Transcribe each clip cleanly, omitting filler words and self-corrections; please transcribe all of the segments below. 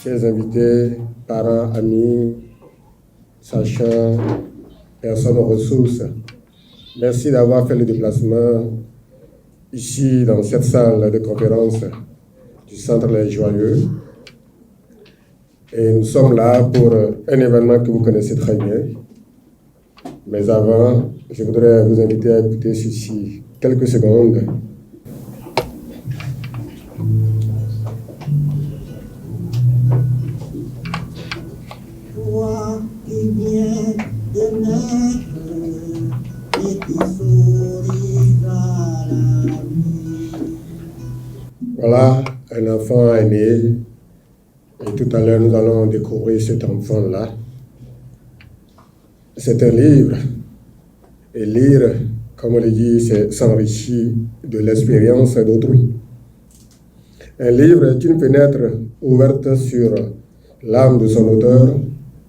chers invités, parents, amis, sachants, personnes aux ressources, merci d'avoir fait le déplacement ici dans cette salle de conférence du Centre Les Joyeux. Et nous sommes là pour un événement que vous connaissez très bien. Mais avant, je voudrais vous inviter à écouter ceci quelques secondes. Toi qui viens de naître et qui sourira la vie. Voilà, un enfant est né. Et tout à l'heure, nous allons découvrir cet enfant-là. C'est un livre. Et lire, comme on le dit, c'est s'enrichir de l'expérience d'autrui. Un livre est une fenêtre ouverte sur l'âme de son auteur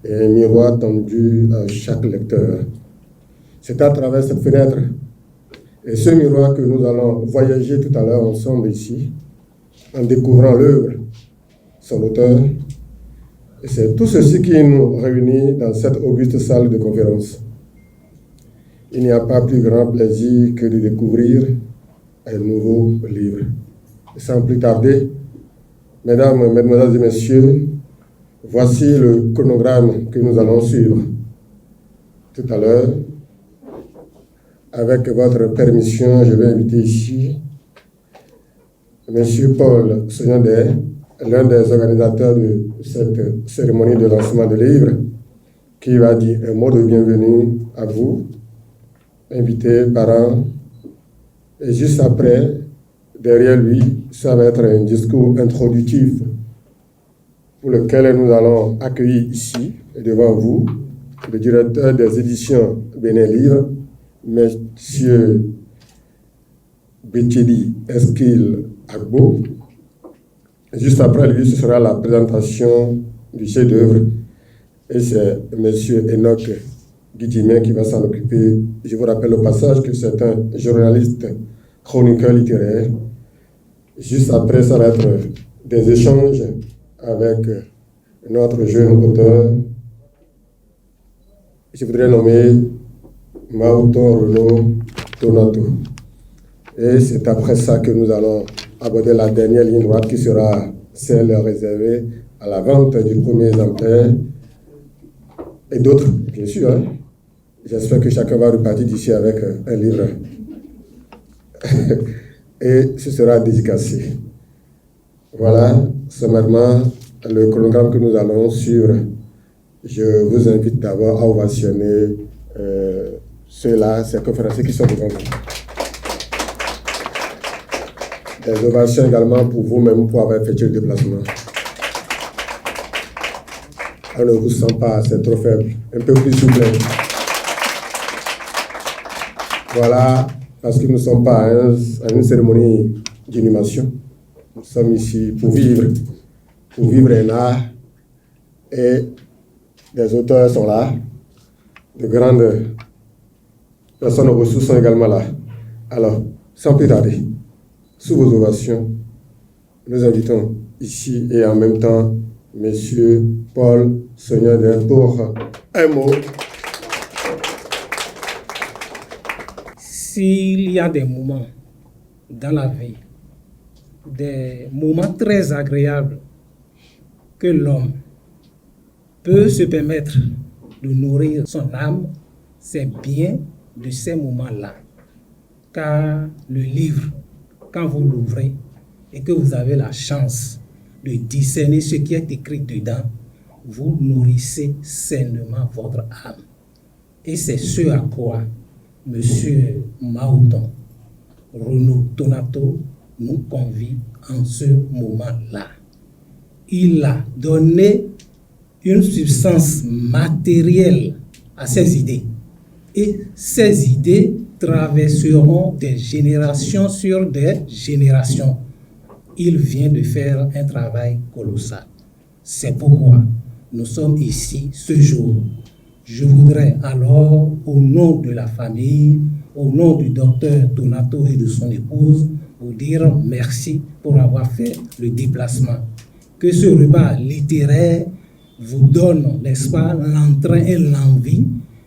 et un miroir tendu à chaque lecteur. C'est à travers cette fenêtre et ce miroir que nous allons voyager tout à l'heure ensemble ici, en découvrant l'œuvre, son auteur. Et c'est tout ceci qui nous réunit dans cette auguste salle de conférence. Il n'y a pas plus grand plaisir que de découvrir un nouveau livre. Sans plus tarder, mesdames, mesdemoiselles et messieurs, voici le chronogramme que nous allons suivre. Tout à l'heure, avec votre permission, je vais inviter ici M. Paul Sognandé, l'un des organisateurs de cette cérémonie de lancement de livre, qui va dire un mot de bienvenue à vous, invités, parents. Et juste après, derrière lui, ça va être un discours introductif pour lequel nous allons accueillir ici, devant vous, le directeur des éditions Bénin Livre, M. Betchedi Eskil Agbo. Juste après lui, ce sera la présentation du chef-d'œuvre et c'est M. Enoch Guidjimin qui va s'en occuper. Je vous rappelle au passage que c'est un journaliste chroniqueur littéraire. Juste après, ça va être des échanges avec notre jeune auteur. Je voudrais nommer Maouton Renaud Donato. Et c'est après ça que nous allons aborder la dernière ligne droite qui sera celle réservée à la vente du premier exemplaire et d'autres, bien sûr. Hein. J'espère que chacun va repartir d'ici avec un livre. Et ce sera dédicacé. Voilà, sommairement, le chronogramme que nous allons suivre. Je vous invite d'abord à ovationner ceux-là, ces conférenciers qui sont devant nous. Des ovations également pour vous-même pour avoir effectué le déplacement. On ne vous sent pas, c'est trop faible. Un peu plus souple. Voilà, parce que nous ne sommes pas à une cérémonie d'inhumation. Nous sommes ici pour vivre un art. Et des auteurs sont là. De grandes personnes aux ressources sont également là. Alors, sans plus tarder, sous vos ovations, nous invitons ici et en même temps M. Paul Sognandé pour un mot. S'il y a des moments dans la vie, des moments très agréables que l'homme peut se permettre de nourrir son âme, c'est bien de ces moments-là. Car le livre, quand vous l'ouvrez et que vous avez la chance de discerner ce qui est écrit dedans, vous nourrissez sainement votre âme. Et c'est ce à quoi M. Maouton Renaud Donato nous convie en ce moment-là. Il a donné une substance matérielle à ses idées. Et ces idées traverseront des générations sur des générations. Il vient de faire un travail colossal. C'est pourquoi nous sommes ici ce jour. Je voudrais alors, au nom de la famille, au nom du docteur Donato et de son épouse, vous dire merci pour avoir fait le déplacement. que ce repas littéraire vous donne, n'est-ce pas, l'entrain et l'envie,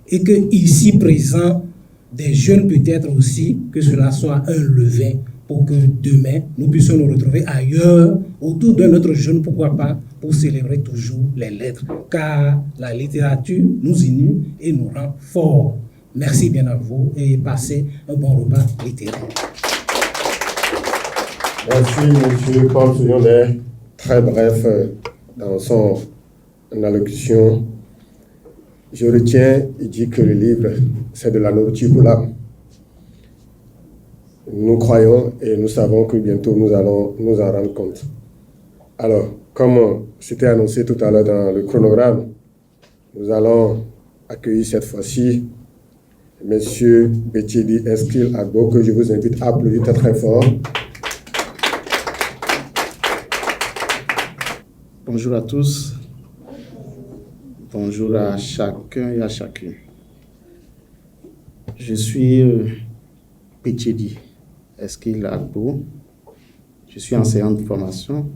et que ici présent, des jeunes peut-être aussi, que cela soit un levain pour que demain, nous puissions nous retrouver ailleurs, autour d'un autre jeune, pourquoi pas, pour célébrer toujours les lettres, car la littérature nous unit et nous rend forts. Merci bien à vous et passez un bon repas littéraire. Merci, M. Paul Souillonnet. Très bref dans son allocution. Je retiens, il dit que le livre, c'est de la nourriture pour l'âme. Nous croyons et nous savons que bientôt nous allons nous en rendre compte. Alors, comme c'était annoncé tout à l'heure dans le chronogramme, nous allons accueillir cette fois-ci M. Betchedi Eskil Agbo, que je vous invite à applaudir très très fort. Bonjour à tous. Bonjour à chacun et à chacune. Je suis Betchedi Eskil Agbo. Je suis enseignant de formation,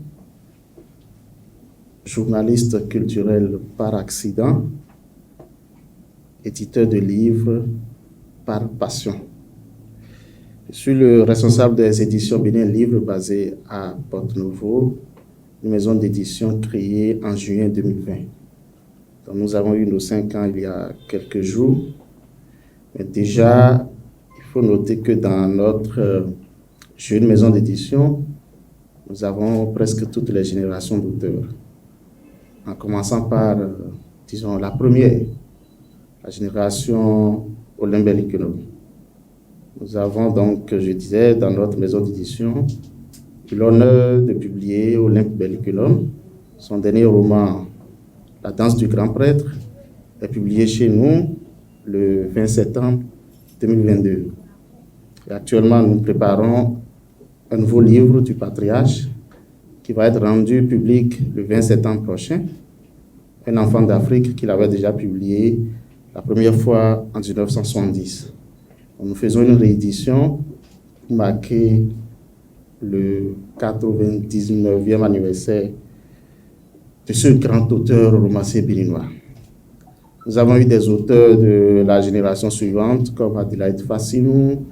journaliste culturel par accident, éditeur de livres par passion. Je suis le responsable des éditions Bénin Livre basées à Porte-Nouveau, une maison d'édition créée en juin 2020. Donc nous avons eu nos 5 ans il y a quelques jours. Mais déjà, il faut noter que dans notre jeune maison d'édition, nous avons presque toutes les générations d'auteurs. En commençant par, disons, la première, la génération Olympe Belliculum. Nous avons donc, je disais, dans notre maison d'édition, l'honneur de publier Olympe Belliculum. Son dernier roman, La danse du grand prêtre, est publié chez nous le 20 septembre 2022. Et actuellement, nous préparons un nouveau livre du patriarche qui va être rendu public le 20 septembre prochain. Un enfant d'Afrique qu'il avait déjà publié la première fois en 1970. Nous faisons une réédition pour marquer le 99e anniversaire de ce grand auteur romancier béninois. Nous avons eu des auteurs de la génération suivante comme Adelaide Fassinou,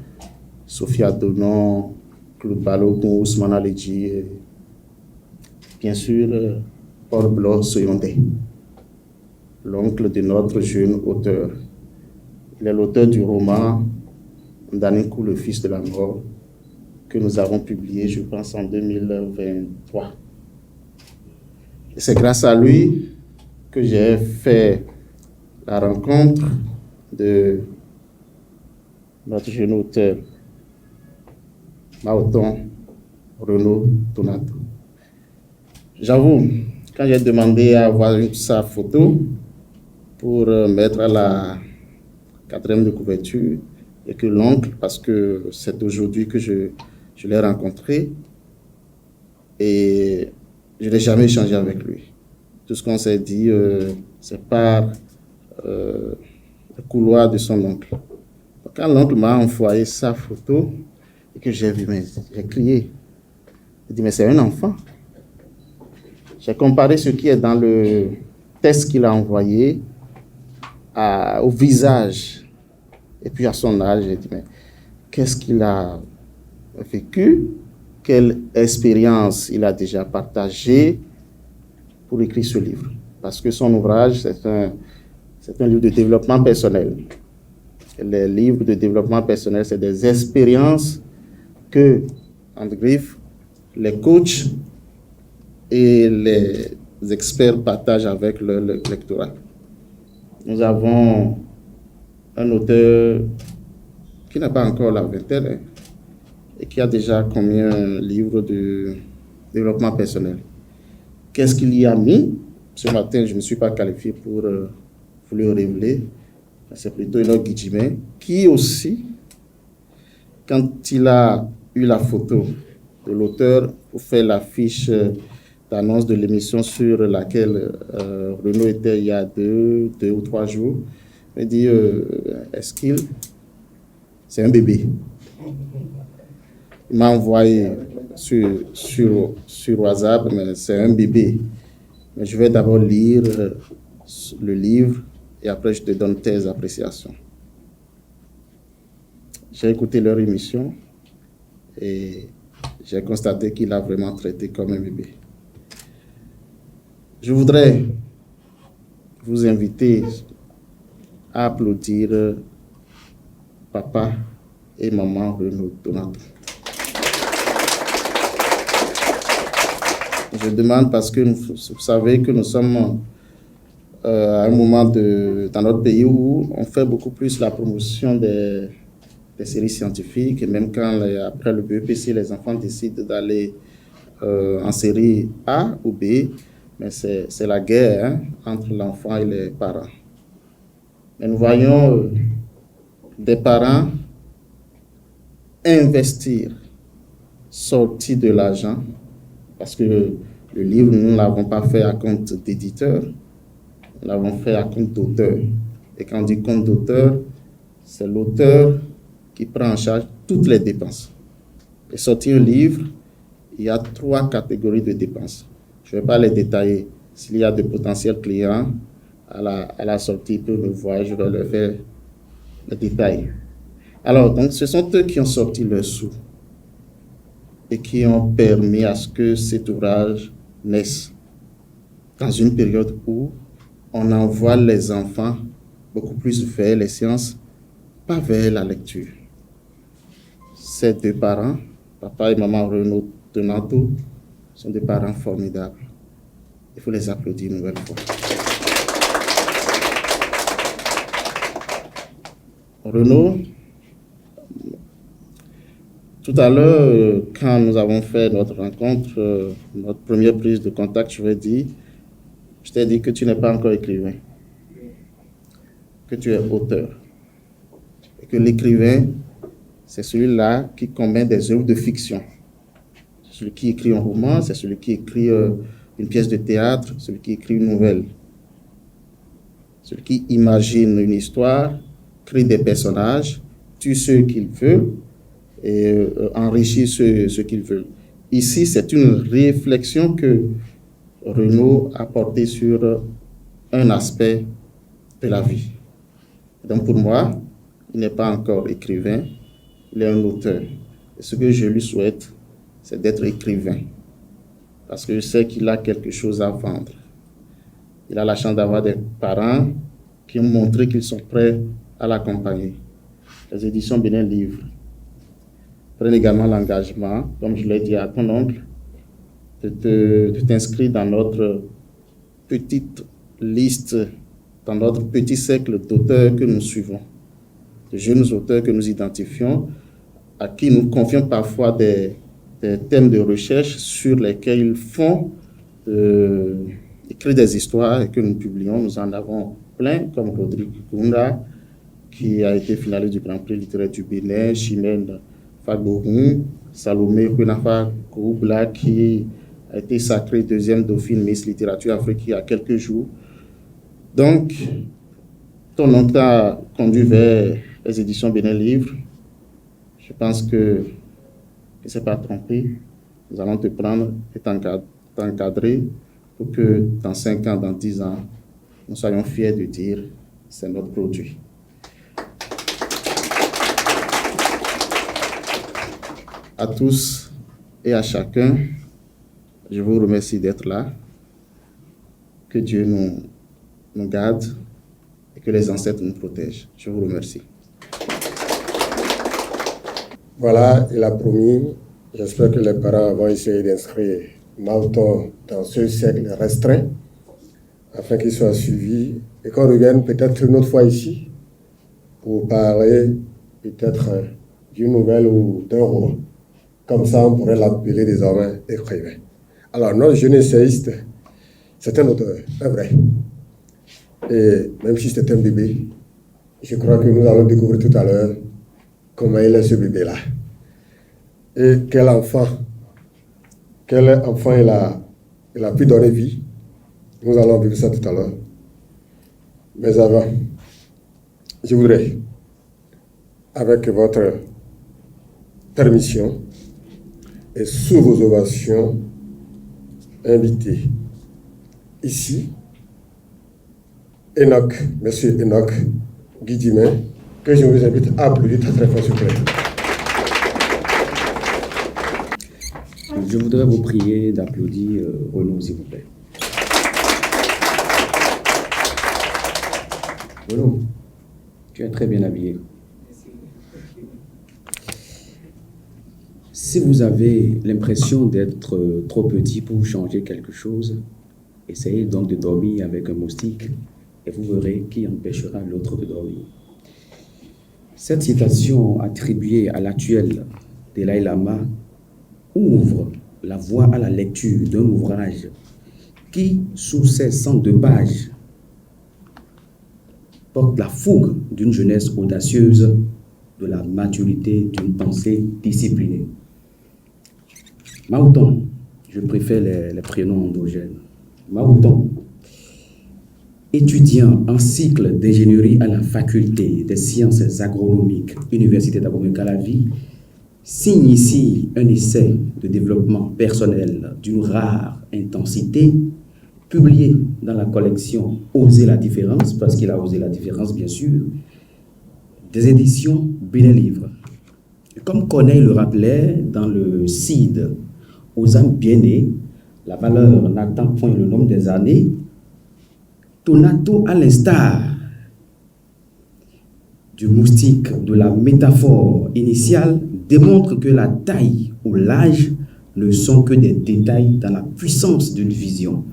Sophia Donon, Claude Balogun, Ousmane Aledji, et bien sûr Paul Blo Soyondé, l'oncle de notre jeune auteur. Il est l'auteur du roman Ndanikou, le fils de la mort, que nous avons publié, je pense, en 2023. Et c'est grâce à lui que j'ai fait la rencontre de notre jeune auteur, Maoton Renaud Donato. J'avoue, quand j'ai demandé à avoir sa photo pour mettre à la 4e de couverture, et que l'oncle, parce que c'est aujourd'hui que je l'ai rencontré, et je n'ai jamais échangé avec lui. Tout ce qu'on s'est dit, c'est par le couloir de son oncle. Donc, quand l'oncle m'a envoyé sa photo, et que j'ai vu, j'ai crié. J'ai dit, mais c'est un enfant. J'ai comparé ce qui est dans le texte qu'il a envoyé au visage et puis à son âge. J'ai dit, mais qu'est-ce qu'il a vécu? Quelle expérience il a déjà partagée pour écrire ce livre? Parce que son ouvrage, c'est un livre de développement personnel. Les livres de développement personnel, c'est des expériences que, entre griffes, les coachs et les experts partagent avec le lectorat. Nous avons un auteur qui n'a pas encore la vingtaine et qui a déjà combien de livres de développement personnel. Qu'est-ce qu'il y a mis? Ce matin, je ne me suis pas qualifié pour vous le révéler. C'est plutôt Enoch Guidjimé qui aussi, quand il a eu la photo de l'auteur pour faire la fiche d'annonce de l'émission sur laquelle Renaud était il y a deux ou 3 jours, il m'a dit, est-ce c'est un bébé? Il m'a envoyé sur WhatsApp, mais c'est un bébé. Mais je vais d'abord lire le livre et après je te donne tes appréciations. J'ai écouté leur émission et j'ai constaté qu'il a vraiment traité comme un bébé. Je voudrais vous inviter à applaudir papa et maman Renaud Donato. Je demande parce que vous savez que nous sommes à un moment dans notre pays où on fait beaucoup plus la promotion des séries scientifiques, et même quand après le BEPC, les enfants décident d'aller en série A ou B, mais c'est la guerre entre l'enfant et les parents. Mais nous voyons des parents investir, sortir de l'argent, parce que le livre, nous ne l'avons pas fait à compte d'éditeur, nous l'avons fait à compte d'auteur. Et quand on dit compte d'auteur, c'est l'auteur qui prend en charge toutes les dépenses. Et sortir un livre, il y a 3 catégories de dépenses. Je ne vais pas les détailler. S'il y a de potentiels clients, à la sortie, ils peuvent me voir, je vais leur faire les détails. Alors, donc, ce sont eux qui ont sorti leurs sous et qui ont permis à ce que cet ouvrage naisse dans une période où on envoie les enfants beaucoup plus vers les sciences, pas vers la lecture. Ces 2 parents, papa et maman Renaud Donato, sont des parents formidables. Il faut les applaudir une nouvelle fois. Renaud, tout à l'heure, quand nous avons fait notre rencontre, notre première prise de contact, je t'ai dit que tu n'es pas encore écrivain, que tu es auteur. Et que l'écrivain, c'est celui-là qui combine des œuvres de fiction. C'est celui qui écrit un roman, c'est celui qui écrit une pièce de théâtre, celui qui écrit une nouvelle. Celui qui imagine une histoire, crée des personnages, tue ceux qu'il veut et enrichit ceux qu'il veut. Ici, c'est une réflexion que Renaud a portée sur un aspect de la vie. Donc pour moi, il n'est pas encore écrivain, il est un auteur. Et ce que je lui souhaite, c'est d'être écrivain. Parce que je sais qu'il a quelque chose à vendre. Il a la chance d'avoir des parents qui ont montré qu'ils sont prêts à l'accompagner. Les éditions Bénin Livre prennent également l'engagement, comme je l'ai dit à ton oncle, de t'inscrire dans notre petite liste, dans notre petit cercle d'auteurs que nous suivons, de jeunes auteurs que nous identifions, à qui nous confions parfois des thèmes de recherche sur lesquels ils font écrire des histoires et que nous publions. Nous en avons plein, comme Rodrigue Kunda, qui a été finaliste du Grand Prix littéraire du Bénin, Chimène Fagourou, Salomé Kouenafa Koubla, qui a été sacrée 2e dauphine Miss Littérature Afrique il y a quelques jours. Donc, ton nom t'a conduit vers les éditions Bénin Livre. Je pense que tu ne s'est pas trompé. Nous allons te prendre et t'encadrer pour que dans 5 ans, dans 10 ans, nous soyons fiers de dire c'est notre produit. À tous et à chacun, je vous remercie d'être là. Que Dieu nous garde et que les ancêtres nous protègent. Je vous remercie. Voilà, il a promis. J'espère que les parents vont essayer d'inscrire Malton dans ce cercle restreint afin qu'il soit suivi et qu'on revienne peut-être une autre fois ici pour parler peut-être d'une nouvelle ou d'un roman. Comme ça, on pourrait l'appeler désormais écrivain. Alors, notre jeune essayiste, c'est un auteur, un vrai. Et même si c'est un bébé, je crois que nous allons découvrir tout à l'heure comment il est ce bébé-là. Et quel enfant il a pu donner vie. Nous allons vivre ça tout à l'heure. Mais avant, je voudrais, avec votre permission, et sous vos ovations, invité ici Enoch, monsieur Enoch Guidimin, que je vous invite à applaudir très très fort, s'il vous plaît. Je voudrais vous prier d'applaudir Renaud, s'il vous plaît. Renaud, tu es très bien habillé. Si vous avez l'impression d'être trop petit pour changer quelque chose, essayez donc de dormir avec un moustique et vous verrez qui empêchera l'autre de dormir. Cette citation attribuée à l'actuel Dalai Lama ouvre la voie à la lecture d'un ouvrage qui, sous ses 102 pages, porte la fougue d'une jeunesse audacieuse, de la maturité d'une pensée disciplinée. Maouton, je préfère les prénoms endogènes. Maouton, étudiant en cycle d'ingénierie à la faculté des sciences agronomiques, Université d'Abomey-Calavi, signe ici un essai de développement personnel d'une rare intensité, publié dans la collection Oser la différence, parce qu'il a osé la différence bien sûr, des éditions Bénin Livre. Comme Corneille le rappelait dans le Cide aux âmes bien-nées, la valeur n'attend point le nombre des années. Tonato, à l'instar du moustique de la métaphore initiale, démontre que la taille ou l'âge ne sont que des détails dans la puissance d'une vision.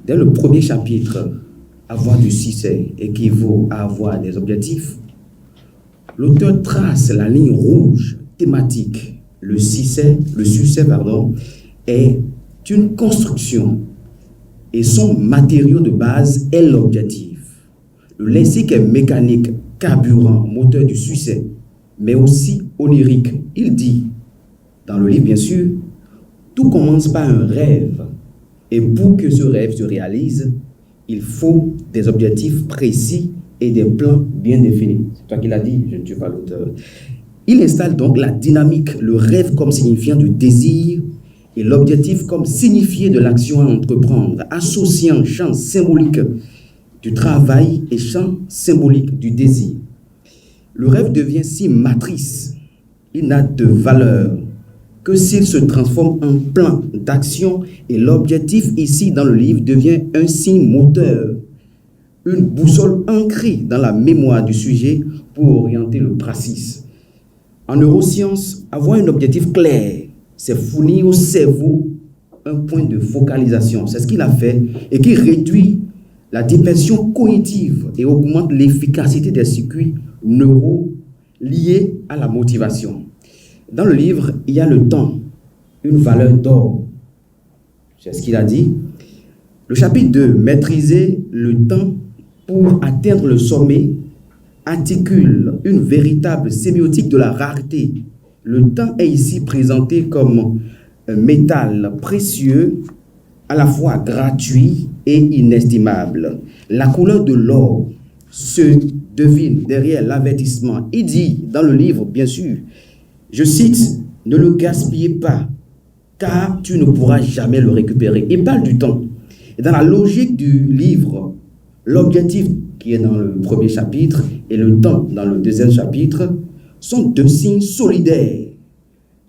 Dès le premier chapitre, avoir du succès équivaut à avoir des objectifs. L'auteur trace la ligne rouge thématique. Le succès, est une construction et son matériau de base est l'objectif. Le lexique est mécanique, carburant, moteur du succès, mais aussi onirique. Il dit, dans le livre bien sûr, tout commence par un rêve. Et pour que ce rêve se réalise, il faut des objectifs précis et des plans bien définis. C'est toi qui l'as dit, je ne suis pas l'auteur. Il installe donc la dynamique, le rêve comme signifiant du désir et l'objectif comme signifié de l'action à entreprendre, associant champ symbolique du travail et champ symbolique du désir. Le rêve devient si matrice, il n'a de valeur que s'il se transforme en plan d'action et l'objectif ici dans le livre devient un signe moteur, une boussole ancrée dans la mémoire du sujet pour orienter le praxis. En neurosciences, avoir un objectif clair, c'est fournir au cerveau un point de focalisation. C'est ce qu'il a fait et qui réduit la dispersion cognitive et augmente l'efficacité des circuits neuraux liés à la motivation. Dans le livre, il y a le temps, une valeur d'or. C'est ce qu'il a dit. Le chapitre 2, maîtriser le temps pour atteindre le sommet, articule une véritable sémiotique de la rareté. Le temps est ici présenté comme un métal précieux, à la fois gratuit et inestimable. La couleur de l'or se devine derrière l'avertissement. Il dit dans le livre, bien sûr, je cite, « Ne le gaspillez pas, car tu ne pourras jamais le récupérer. » Il parle du temps. Et dans la logique du livre, l'objectif qui est dans le premier chapitre et le temps dans le deuxième chapitre sont deux signes solidaires.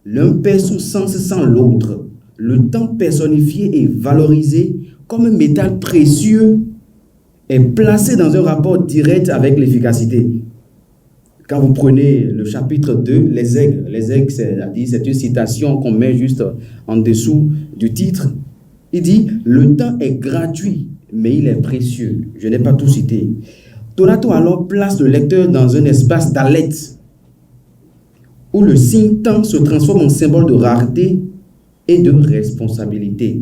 L'un perd son sens sans l'autre. Le temps personnifié et valorisé comme un métal précieux est placé dans un rapport direct avec l'efficacité. Quand vous prenez le chapitre 2, les aigles, c'est une citation qu'on met juste en dessous du titre. Il dit, le temps est gratuit, mais il est précieux. Je n'ai pas tout cité. Donato alors place le lecteur dans un espace d'alerte où le signe temps se transforme en symbole de rareté et de responsabilité.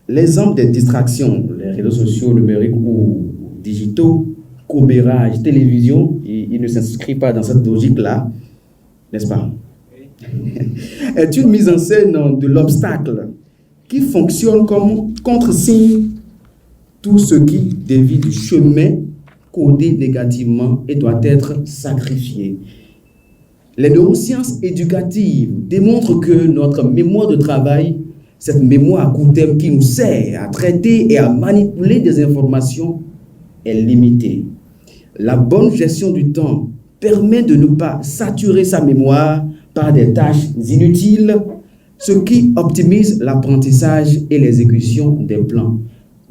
L'exemple des distractions, les réseaux sociaux numériques ou digitaux, commérage, télévision, il ne s'inscrit pas dans cette logique-là, n'est-ce pas? Est une mise en scène de l'obstacle qui fonctionne comme contre-signe tout ce qui dévie du chemin codé négativement et doit être sacrifié. Les neurosciences éducatives démontrent que notre mémoire de travail, cette mémoire à court terme qui nous sert à traiter et à manipuler des informations, est limitée. La bonne gestion du temps permet de ne pas saturer sa mémoire par des tâches inutiles, ce qui optimise l'apprentissage et l'exécution des plans.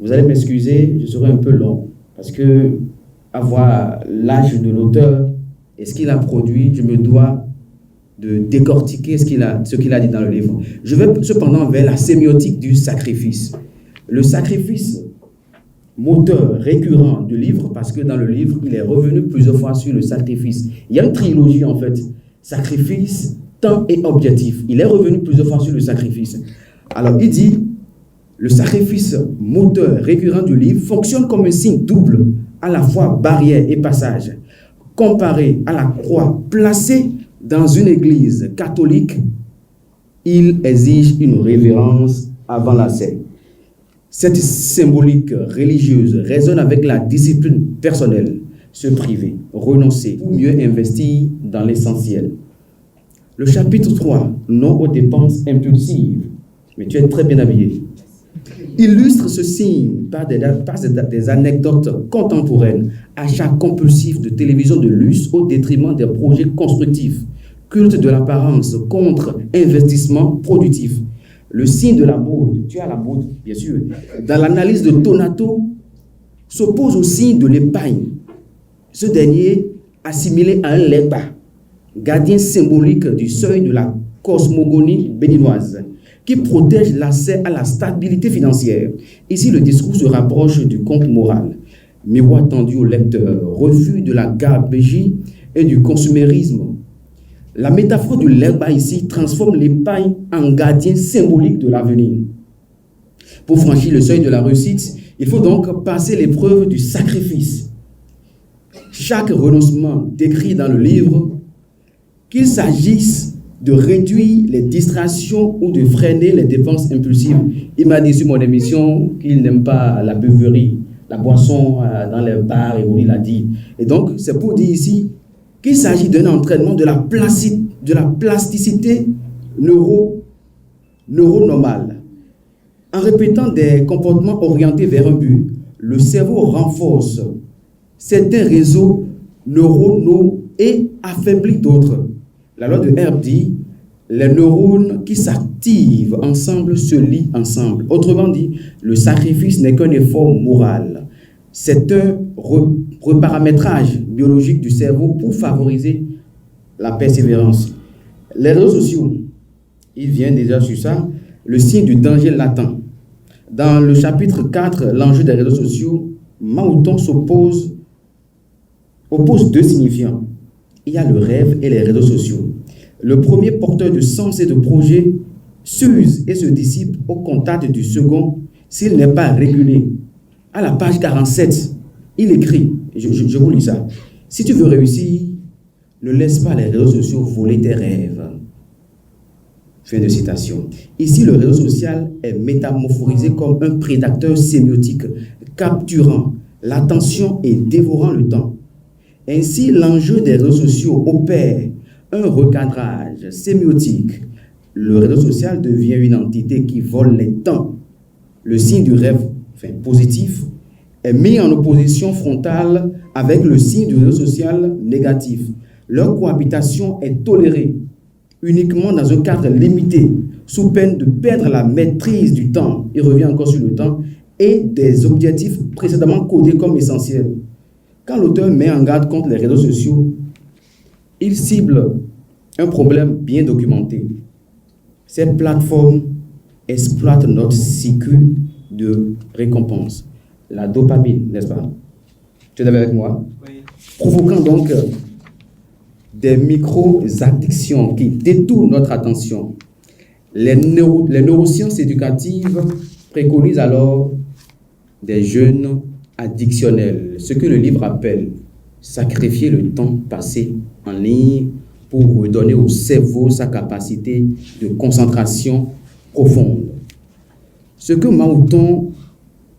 Vous allez m'excuser, je serai un peu long, parce que avoir l'âge de l'auteur et ce qu'il a produit, je me dois de décortiquer ce qu'il a dit dans le livre. Je vais cependant vers la sémiotique du sacrifice. Le sacrifice, moteur récurrent du livre, parce que dans le livre, il est revenu plusieurs fois sur le sacrifice. Il y a une trilogie en fait, sacrifice, temps et objectif. Il est revenu plusieurs fois sur le sacrifice. Alors il dit, le sacrifice moteur récurrent du livre fonctionne comme un signe double, à la fois barrière et passage. Comparé à la croix placée dans une église catholique, il exige une révérence avant la scène. Cette symbolique religieuse résonne avec la discipline personnelle, se priver, renoncer pour mieux investir dans l'essentiel. Le chapitre 3, non aux dépenses impulsives, mais tu es très bien habillé, illustre ce signe par des anecdotes contemporaines, achats compulsifs de télévision de luxe au détriment des projets constructifs, culte de l'apparence contre investissement productif. Le signe de la mode, tu as la mode, bien sûr, dans l'analyse de Donato, s'oppose au signe de l'épargne. Ce dernier, assimilé à un legba, gardien symbolique du seuil de la cosmogonie béninoise, qui protège l'accès à la stabilité financière. Ici, le discours se rapproche du compte moral. Miroir tendu au lecteur, refus de la gabegie et du consumérisme. La métaphore du legba ici transforme l'épargne en gardien symbolique de l'avenir. Pour franchir le seuil de la réussite, il faut donc passer l'épreuve du sacrifice. Chaque renoncement décrit dans le livre, qu'il s'agisse de réduire les distractions ou de freiner les dépenses impulsives. Il m'a dit sur mon émission qu'il n'aime pas la beuverie, la boisson dans les bars, et il a dit. Et donc, c'est pour dire ici qu'il s'agit d'un entraînement de la plasticité neuronormale. En répétant des comportements orientés vers un but, le cerveau renforce certains réseaux neuronaux et affaiblit d'autres. La loi de Herbe dit, les neurones qui s'activent ensemble se lient ensemble. Autrement dit, le sacrifice n'est qu'un effort moral. C'est un reparamétrage biologique du cerveau pour favoriser la persévérance. Les réseaux sociaux, il vient déjà sur ça, le signe du danger latent. Dans le chapitre 4, l'enjeu des réseaux sociaux, Mahouton oppose deux signifiants. Il y a le rêve et les réseaux sociaux. Le premier porteur de sens et de projet s'use et se dissipe au contact du second s'il n'est pas régulé. À la page 47, il écrit, je vous lis ça, « Si tu veux réussir, ne laisse pas les réseaux sociaux voler tes rêves. » Fin de citation. Ici, le réseau social est métamorphosé comme un prédateur sémiotique, capturant l'attention et dévorant le temps. Ainsi, l'enjeu des réseaux sociaux opère un recadrage sémiotique. Le réseau social devient une entité qui vole les temps. Le signe du rêve positif est mis en opposition frontale avec le signe du réseau social négatif. Leur cohabitation est tolérée uniquement dans un cadre limité, sous peine de perdre la maîtrise du temps, il revient encore sur le temps, et des objectifs précédemment codés comme essentiels. Quand l'auteur met en garde contre les réseaux sociaux, il cible un problème bien documenté. Cette plateforme exploite notre cycle de récompense, la dopamine, n'est-ce pas? Tu es d'accord avec moi? Oui. Provoquant donc des micro-addictions qui détournent notre attention. Les neurosciences éducatives préconisent alors des jeûnes addictionnels, ce que le livre appelle sacrifier le temps passé en ligne pour redonner au cerveau sa capacité de concentration profonde. Ce que Mahouton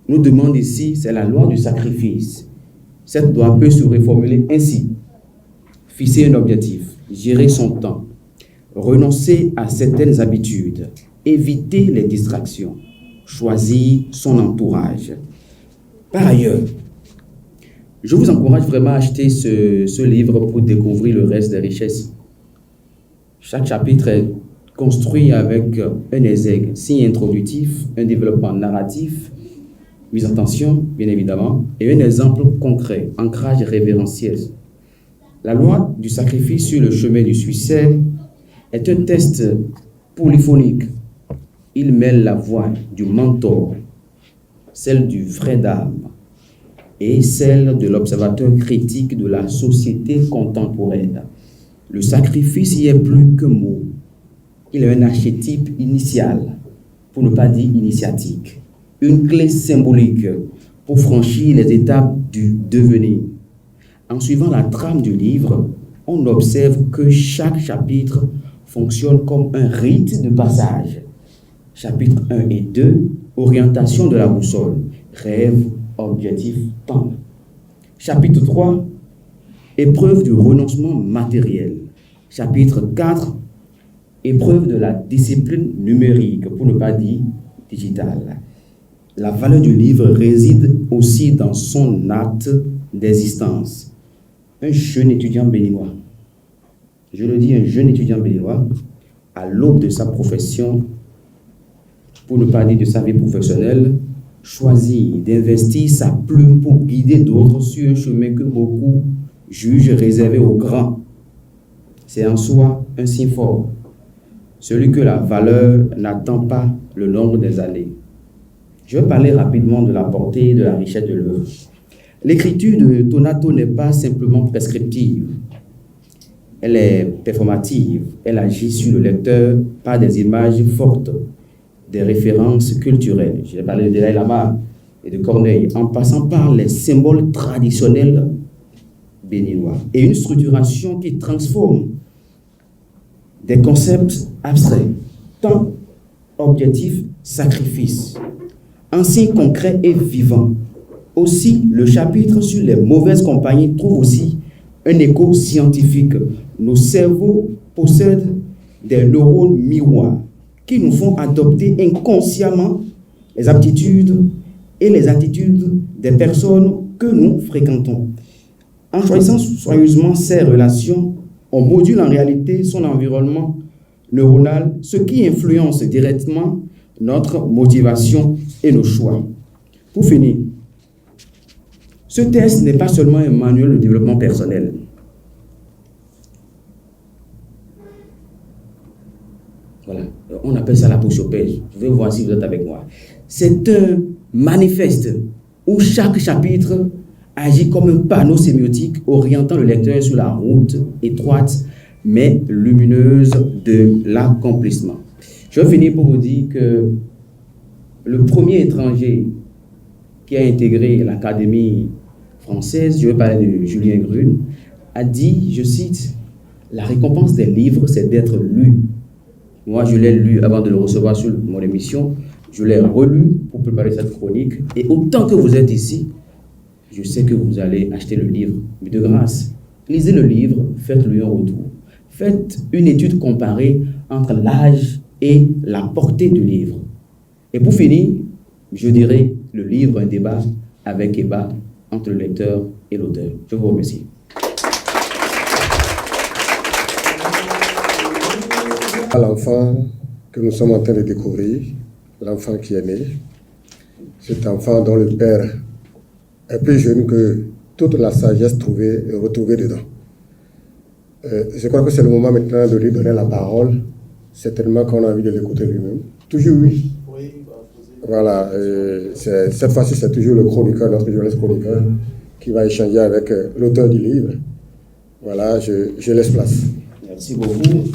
nous demande ici, c'est la loi du sacrifice. Cette loi peut se reformuler ainsi. Fixer un objectif, gérer son temps, renoncer à certaines habitudes, éviter les distractions, choisir son entourage. Par ailleurs, je vous encourage vraiment à acheter ce livre pour découvrir le reste des richesses. Chaque chapitre est construit avec un exergue, signe introductif, un développement narratif, mise en tension, bien évidemment, et un exemple concret, ancrage révérentiel. La loi du sacrifice sur le chemin du succès est un test polyphonique. Il mêle la voix du mentor, celle du frère d'âme et celle de l'observateur critique de la société contemporaine. Le sacrifice y est plus qu'un mot. Il est un archétype initial, pour ne pas dire initiatique, une clé symbolique pour franchir les étapes du devenir. En suivant la trame du livre, on observe que chaque chapitre fonctionne comme un rite de passage. Chapitre 1 et 2, orientation de la boussole, rêve, objectif, temps. Chapitre 3, épreuve du renoncement matériel. Chapitre 4, épreuve de la discipline numérique, pour ne pas dire digitale. La valeur du livre réside aussi dans son acte d'existence. Un jeune étudiant béninois, je le dis, un jeune étudiant béninois, à l'aube de sa profession, pour ne pas dire de sa vie professionnelle, choisit d'investir sa plume pour guider d'autres sur un chemin que beaucoup jugent réservé aux grands. C'est en soi un signe fort, celui que la valeur n'attend pas le nombre des années. Je vais parler rapidement de la portée et de la richesse de l'œuvre. L'écriture de Donato n'est pas simplement prescriptive. Elle est performative. Elle agit sur le lecteur par des images fortes, des références culturelles. J'ai parlé de Dalai Lama et de Corneille, en passant par les symboles traditionnels béninois et une structuration qui transforme des concepts abstraits, temps, objectif, sacrifice, en signe concret et vivant. Aussi, le chapitre sur les mauvaises compagnies trouve aussi un écho scientifique. Nos cerveaux possèdent des neurones miroirs qui nous font adopter inconsciemment les aptitudes et les attitudes des personnes que nous fréquentons. En choisissant soigneusement ces relations, on module en réalité son environnement neuronal, ce qui influence directement notre motivation et nos choix. Pour finir, ce test n'est pas seulement un manuel de développement personnel. Voilà, on appelle ça la poussopège. Je vais voir si vous êtes avec moi. C'est un manifeste où chaque chapitre agit comme un panneau sémiotique orientant le lecteur sur la route étroite mais lumineuse de l'accomplissement. Je vais finir pour vous dire que le premier étranger qui a intégré l'Académie française, je vais parler de Julien Grune, a dit, je cite, « La récompense des livres, c'est d'être lu. » Moi, je l'ai lu avant de le recevoir sur mon émission. Je l'ai relu pour préparer cette chronique. Et autant que vous êtes ici, je sais que vous allez acheter le livre. Mais de grâce, lisez le livre, faites-lui un retour. Faites une étude comparée entre l'âge et la portée du livre. Et pour finir, je dirais le livre, un débat avec Eba entre le lecteur et l'auteur. Je vous remercie. À l'enfant que nous sommes en train de découvrir, l'enfant qui est né, cet enfant dont le père est plus jeune que toute la sagesse trouvée et retrouvée dedans. Je crois que c'est le moment maintenant de lui donner la parole, certainement qu'on a envie de l'écouter lui-même. Toujours oui. Voilà, cette fois-ci c'est toujours le chroniqueur, notre journaliste chroniqueur, qui va échanger avec l'auteur du livre. Voilà, je laisse place. Merci beaucoup.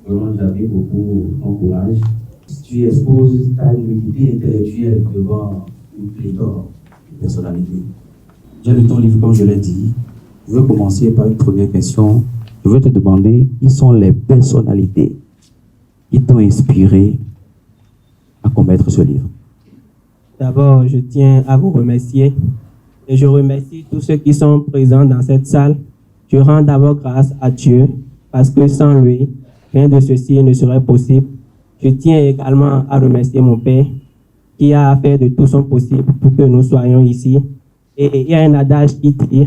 Vraiment, j'avais beaucoup d'encourage. Tu exposes ta humilité intellectuelle devant une pléthore de personnalités. J'ai lu ton livre, comme je l'ai dit. Je veux commencer par une première question. Je veux te demander, qui sont les personnalités qui t'ont inspiré à commettre ce livre? D'abord, je tiens à vous remercier et je remercie tous ceux qui sont présents dans cette salle. Je rends d'abord grâce à Dieu parce que sans lui, rien de ceci ne serait possible. Je tiens également à remercier mon Père qui a fait de tout son possible pour que nous soyons ici. Et il y a un adage qui dit,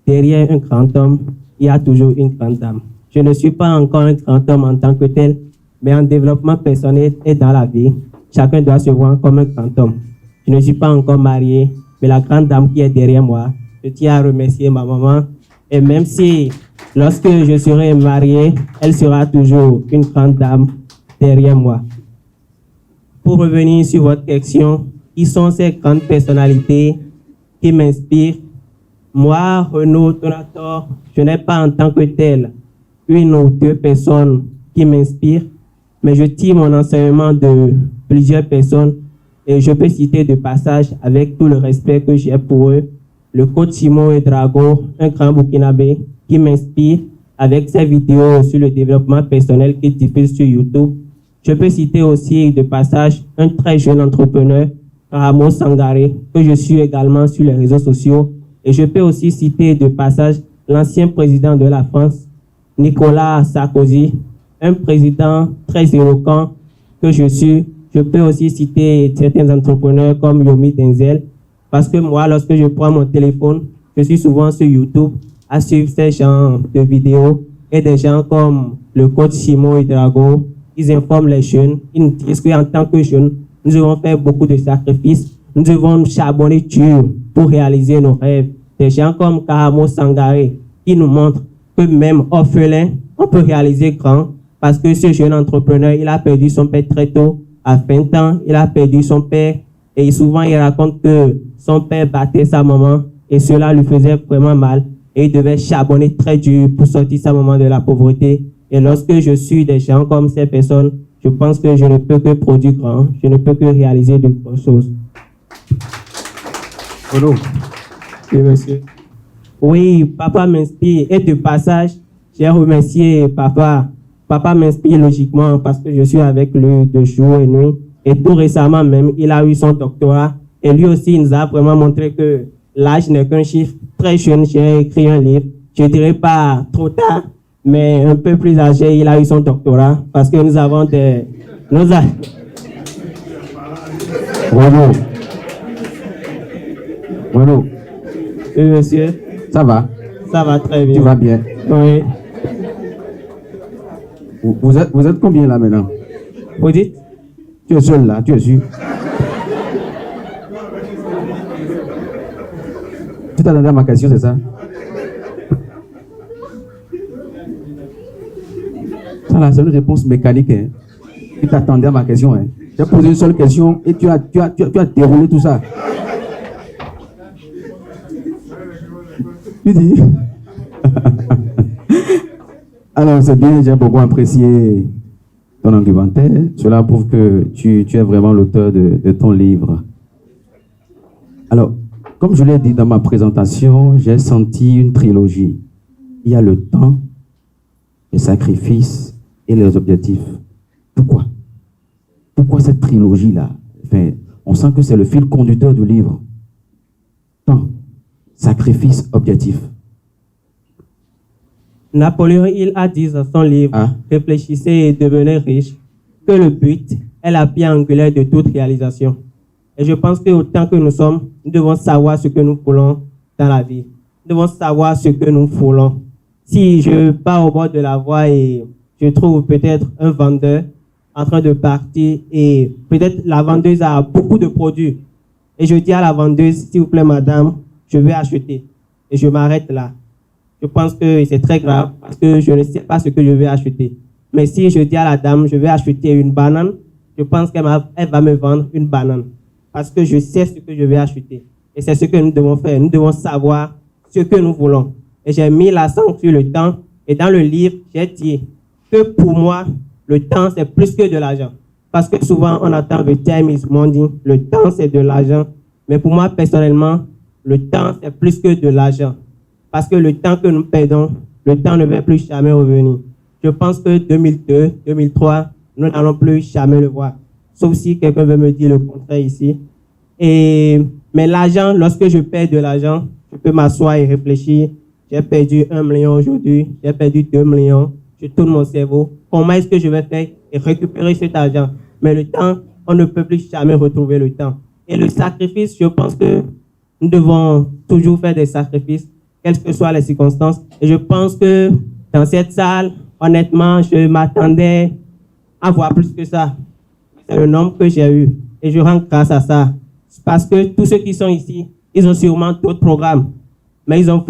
derrière un grand homme, il y a toujours une grande dame. Je ne suis pas encore un grand homme en tant que tel, mais en développement personnel et dans la vie, chacun doit se voir comme un grand homme. Je ne suis pas encore marié, mais la grande dame qui est derrière moi, je tiens à remercier ma maman. Et même si, lorsque je serai marié, elle sera toujours une grande dame derrière moi. Pour revenir sur votre question, qui sont ces grandes personnalités qui m'inspirent? Moi, Renaud Donator, je n'ai pas en tant que tel une ou deux personnes qui m'inspirent, mais je tire mon enseignement de plusieurs personnes et je peux citer de passage avec tout le respect que j'ai pour eux. Le coach Simon Ouédraogo, un grand Burkinabé qui m'inspire avec ses vidéos sur le développement personnel qu'il diffuse sur YouTube. Je peux citer aussi de passage un très jeune entrepreneur, Ramos Sangaré, que je suis également sur les réseaux sociaux. Et je peux aussi citer de passage l'ancien président de la France, Nicolas Sarkozy, un président très éloquent que je suis. Je peux aussi citer certains entrepreneurs comme Yomi Denzel, parce que moi, lorsque je prends mon téléphone, je suis souvent sur YouTube à suivre ces genres de vidéos et des gens comme le coach Simon Ouédraogo. Ils informent les jeunes, ils nous disent qu'en tant que jeunes, nous devons faire beaucoup de sacrifices, nous devons charbonner dur pour réaliser nos rêves. Des gens comme Karamo Sangaré qui nous montrent que même orphelin, on peut réaliser grand parce que ce jeune entrepreneur, il a perdu son père très tôt. À 20 ans, il a perdu son père et souvent il raconte que son père battait sa maman et cela lui faisait vraiment mal et il devait charbonner très dur pour sortir sa maman de la pauvreté. Et lorsque je suis des gens comme ces personnes, je pense que je ne peux que produire grand, je ne peux que réaliser de grandes choses. Renaud. Oui, monsieur. Oui, papa m'inspire. Et de passage, j'ai remercié papa. Papa m'inspire logiquement parce que je suis avec lui de jour et nuit. Et tout récemment même, il a eu son doctorat. Et lui aussi, il nous a vraiment montré que l'âge n'est qu'un chiffre. Très jeune, j'ai écrit un livre. Je ne dirais pas trop tard, mais un peu plus âgé, il a eu son doctorat. Parce que nous avons des... Renaud. Renaud. Oui, monsieur. Ça va? Ça va très bien. Tu vas bien? Oui. Vous êtes combien là maintenant? Vous dites? Tu es seul là, tu es sûr? Tu t'attendais à ma question, c'est ça? Ça là, c'est une réponse mécanique. Hein. Tu t'attendais à ma question. Hein. J'ai posé une seule question et tu as déroulé tout ça. Tu dis? Alors, c'est bien, j'ai beaucoup apprécié ton argumentaire. Cela prouve que tu es vraiment l'auteur de ton livre. Alors, comme je l'ai dit dans ma présentation, j'ai senti une trilogie. Il y a le temps, les sacrifices et les objectifs. Pourquoi? Pourquoi cette trilogie-là? Enfin, on sent que c'est le fil conducteur du livre. Temps, sacrifice, objectif. Napoléon Hill a dit dans son livre Réfléchissez et devenez riche que le but est la pierre angulaire de toute réalisation. Et je pense qu'autant que nous sommes, nous devons savoir ce que nous voulons dans la vie. Nous devons savoir ce que nous voulons. Si je pars au bord de la voie et je trouve peut-être un vendeur en train de partir et peut-être la vendeuse a beaucoup de produits et je dis à la vendeuse, s'il vous plaît madame, je vais acheter et je m'arrête là. Je pense que c'est très grave parce que je ne sais pas ce que je vais acheter. Mais si je dis à la dame, je vais acheter une banane, je pense qu'elle va me vendre une banane. Parce que je sais ce que je vais acheter. Et c'est ce que nous devons faire. Nous devons savoir ce que nous voulons. Et j'ai mis l'accent sur le temps. Et dans le livre, j'ai dit que pour moi, le temps, c'est plus que de l'argent. Parce que souvent, on entend the time is money. Le temps, c'est de l'argent. Mais pour moi, personnellement, le temps, c'est plus que de l'argent. Parce que le temps que nous perdons, le temps ne va plus jamais revenir. Je pense que 2002, 2003, nous n'allons plus jamais le voir. Sauf si quelqu'un veut me dire le contraire ici. Mais l'argent, lorsque je perds de l'argent, je peux m'asseoir et réfléchir. J'ai perdu 1 million aujourd'hui, j'ai perdu 2 millions. Je tourne mon cerveau. Comment est-ce que je vais faire et récupérer cet argent? Mais le temps, on ne peut plus jamais retrouver le temps. Et le sacrifice, je pense que nous devons toujours faire des sacrifices, quelles que soient les circonstances. Et je pense que dans cette salle, honnêtement, je m'attendais à voir plus que ça. C'est le nombre que j'ai eu. Et je rends grâce à ça. Parce que tous ceux qui sont ici, ils ont sûrement d'autres programmes. Mais ils ont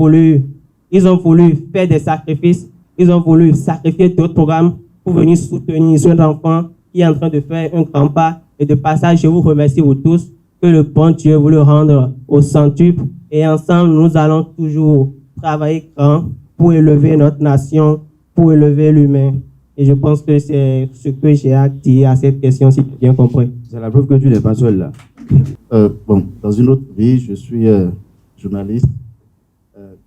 voulu faire des sacrifices. Ils ont voulu sacrifier d'autres programmes pour venir soutenir ce jeune enfant qui est en train de faire un grand pas. Et de passage, je vous remercie vous tous. Que le bon Dieu vous le rende au centuple. Et ensemble, nous allons toujours travailler grand pour élever notre nation, pour élever l'humain. Et je pense que c'est ce que j'ai à dire à cette question, si tu as bien compris. C'est la preuve que tu n'es pas seul là. Dans une autre vie, je suis journaliste,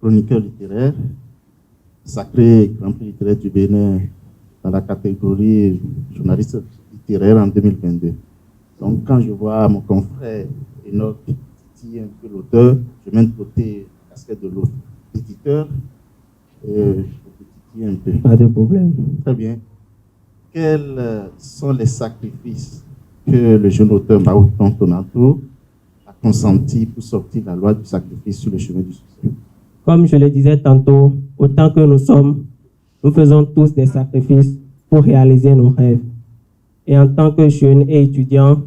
chroniqueur littéraire, sacré Grand Prix littéraire du Bénin dans la catégorie journaliste littéraire en 2022. Donc, quand je vois mon confrère Enoch titiller un peu l'auteur, je mets de côté la casquette de l'autre éditeur et je titille un peu. Pas de problème. Très bien. Quels sont les sacrifices que le jeune auteur Maouton Tonato a consenti pour sortir la loi du sacrifice sur le chemin du succès? Comme je le disais tantôt, autant que nous sommes, nous faisons tous des sacrifices pour réaliser nos rêves. Et en tant que jeune et étudiant,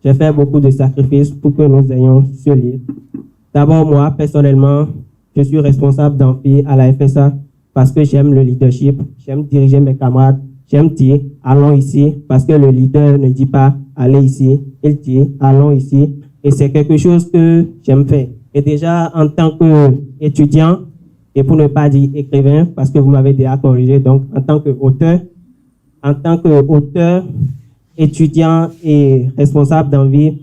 j'ai fait beaucoup de sacrifices pour que nous ayons ce livre. D'abord, moi, personnellement, je suis responsable d'amphi à la FSA parce que j'aime le leadership, j'aime diriger mes camarades, j'aime dire « allons ici » parce que le leader ne dit pas « allez ici », il dit « allons ici ». Et c'est quelque chose que j'aime faire. Et déjà, en tant qu'étudiant, et pour ne pas dire écrivain, parce que vous m'avez déjà corrigé, donc en tant qu'auteur, étudiant et responsable d'envie.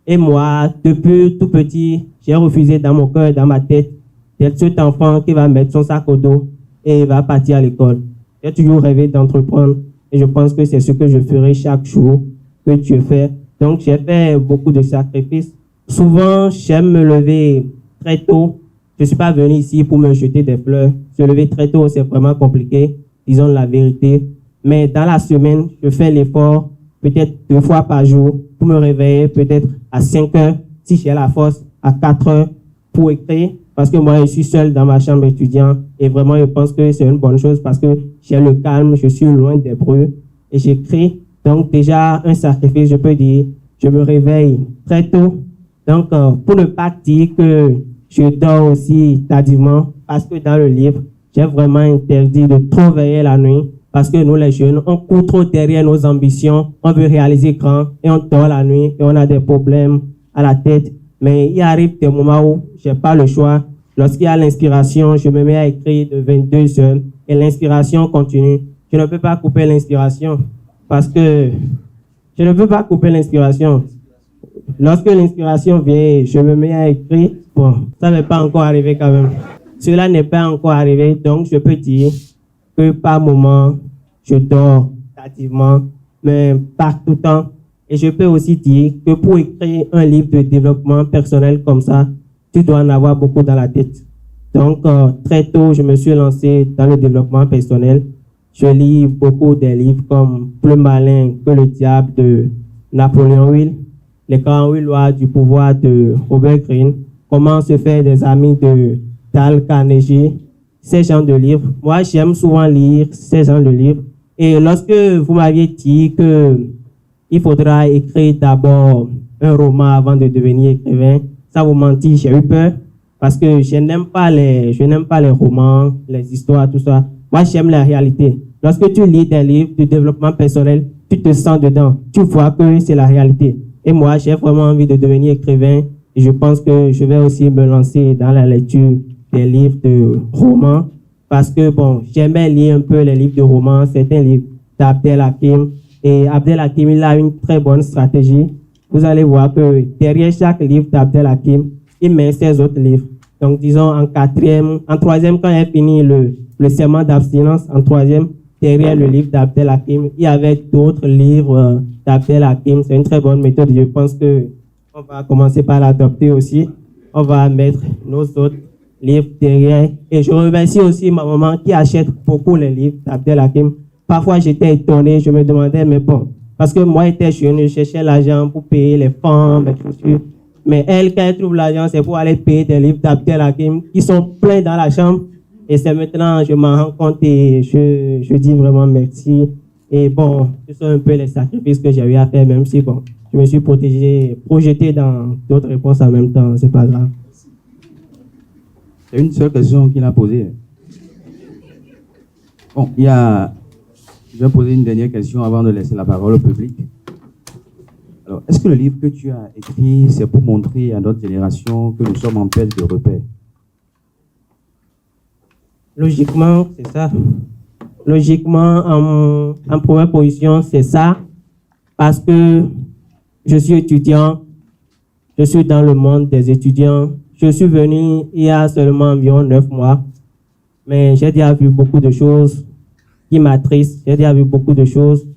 Et moi, depuis tout petit, j'ai refusé dans mon cœur, dans ma tête, d'être cet enfant qui va mettre son sac au dos et va partir à l'école. J'ai toujours rêvé d'entreprendre et je pense que c'est ce que je ferai chaque jour que Dieu fait. Donc, j'ai fait beaucoup de sacrifices. Souvent, j'aime me lever très tôt. Je ne suis pas venu ici pour me jeter des fleurs. Se lever très tôt, c'est vraiment compliqué, disons la vérité. Mais dans la semaine, je fais l'effort peut-être 2 fois par jour pour me réveiller peut-être à 5 heures, si j'ai la force, à 4 heures pour écrire. Parce que moi, je suis seul dans ma chambre étudiante et vraiment, je pense que c'est une bonne chose parce que j'ai le calme, je suis loin des bruits et j'écris. Donc déjà, un sacrifice, je peux dire, je me réveille très tôt. Donc, pour ne pas dire que je dors aussi tardivement, parce que dans le livre, j'ai vraiment interdit de trop veiller la nuit. Parce que nous, les jeunes, on court trop derrière nos ambitions, on veut réaliser grand et on dort la nuit et on a des problèmes à la tête. Mais il arrive des moments où je n'ai pas le choix. Lorsqu'il y a l'inspiration, je me mets à écrire de 22 heures et l'inspiration continue. Je ne peux pas couper l'inspiration parce que je ne peux pas couper l'inspiration. Lorsque l'inspiration vient, je me mets à écrire. Bon, ça n'est pas encore arrivé quand même. Cela n'est pas encore arrivé, donc je peux dire que par moment, je dors tardivement, mais pas tout le temps. Et je peux aussi dire que pour écrire un livre de développement personnel comme ça, tu dois en avoir beaucoup dans la tête. Donc, très tôt, je me suis lancé dans le développement personnel. Je lis beaucoup des livres comme Plus malin que le diable de Napoléon Hill, Les grands lois du pouvoir de Robert Greene, Comment se faire des amis de Dale Carnegie, ces genres de livres. Moi, j'aime souvent lire ces genres de livres. Et lorsque vous m'aviez dit qu'il faudra écrire d'abord un roman avant de devenir écrivain, ça vous mentit, j'ai eu peur. Parce que je n'aime pas les romans, les histoires, tout ça. Moi, j'aime la réalité. Lorsque tu lis des livres de développement personnel, tu te sens dedans. Tu vois que c'est la réalité. Et moi, j'ai vraiment envie de devenir écrivain. Et je pense que je vais aussi me lancer dans la lecture des livres de romans. Parce que, bon, j'aimais lire un peu les livres de romans, certains livres d'Abdel Hakim. Et Abdel Hakim, il a une très bonne stratégie. Vous allez voir que derrière chaque livre d'Abdel Hakim, il met ses autres livres. Donc, disons, en troisième, quand il a fini le serment d'abstinence, en troisième, derrière le livre d'Abdel Hakim, il y avait d'autres livres d'Abdel Hakim. C'est une très bonne méthode. Je pense qu'on va commencer par l'adopter aussi. On va mettre nos autres livres derrière. Et je remercie aussi ma maman qui achète beaucoup les livres d'Abdel Hakim. Parfois, j'étais étonné, je me demandais, mais bon, parce que moi, j'étais jeune, je cherchais l'argent pour payer les femmes, les chaussures. Mais elle, quand elle trouve l'argent, c'est pour aller payer des livres d'Abdel Hakim qui sont pleins dans la chambre. Et c'est maintenant, je m'en rends compte et je dis vraiment merci. Et bon, ce sont un peu les sacrifices que j'ai eu à faire, même si bon, je me suis projeté dans d'autres réponses en même temps, c'est pas grave. C'est une seule question qu'il a posée. Bon, je vais poser une dernière question avant de laisser la parole au public. Alors, est-ce que le livre que tu as écrit, c'est pour montrer à notre génération que nous sommes en perte de repères? Logiquement, c'est ça. Logiquement, en première position, c'est ça. Parce que je suis étudiant, je suis dans le monde des étudiants. Je suis venu il y a seulement environ 9 mois. Mais j'ai déjà vu beaucoup de choses qui m'attristent. J'ai déjà vu beaucoup de choses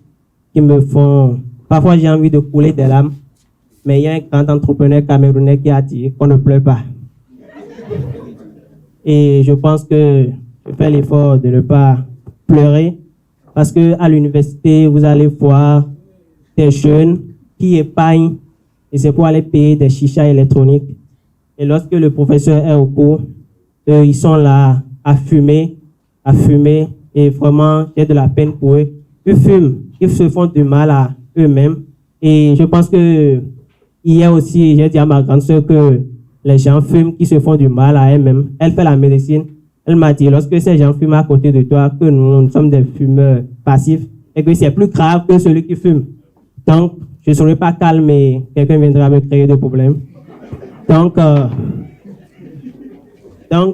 qui me font... Parfois, j'ai envie de couler des larmes. Mais il y a un grand entrepreneur camerounais qui a dit qu'on ne pleure pas. Et je pense que je fais l'effort de ne pas pleurer. Parce qu'à l'université, vous allez voir des jeunes qui épargnent. Et c'est pour aller payer des chichas électroniques. Et lorsque le professeur est au cours, ils sont là à fumer. Et vraiment, j'ai de la peine pour eux. Ils fument, ils se font du mal à eux-mêmes. Et je pense que hier aussi, j'ai dit à ma grande soeur que les gens fument qui se font du mal à elles-mêmes. Elle fait la médecine. Elle m'a dit, lorsque ces gens fument à côté de toi, que nous sommes des fumeurs passifs et que c'est plus grave que celui qui fume. Donc, je ne serai pas calme et quelqu'un viendra me créer des problèmes. Donc,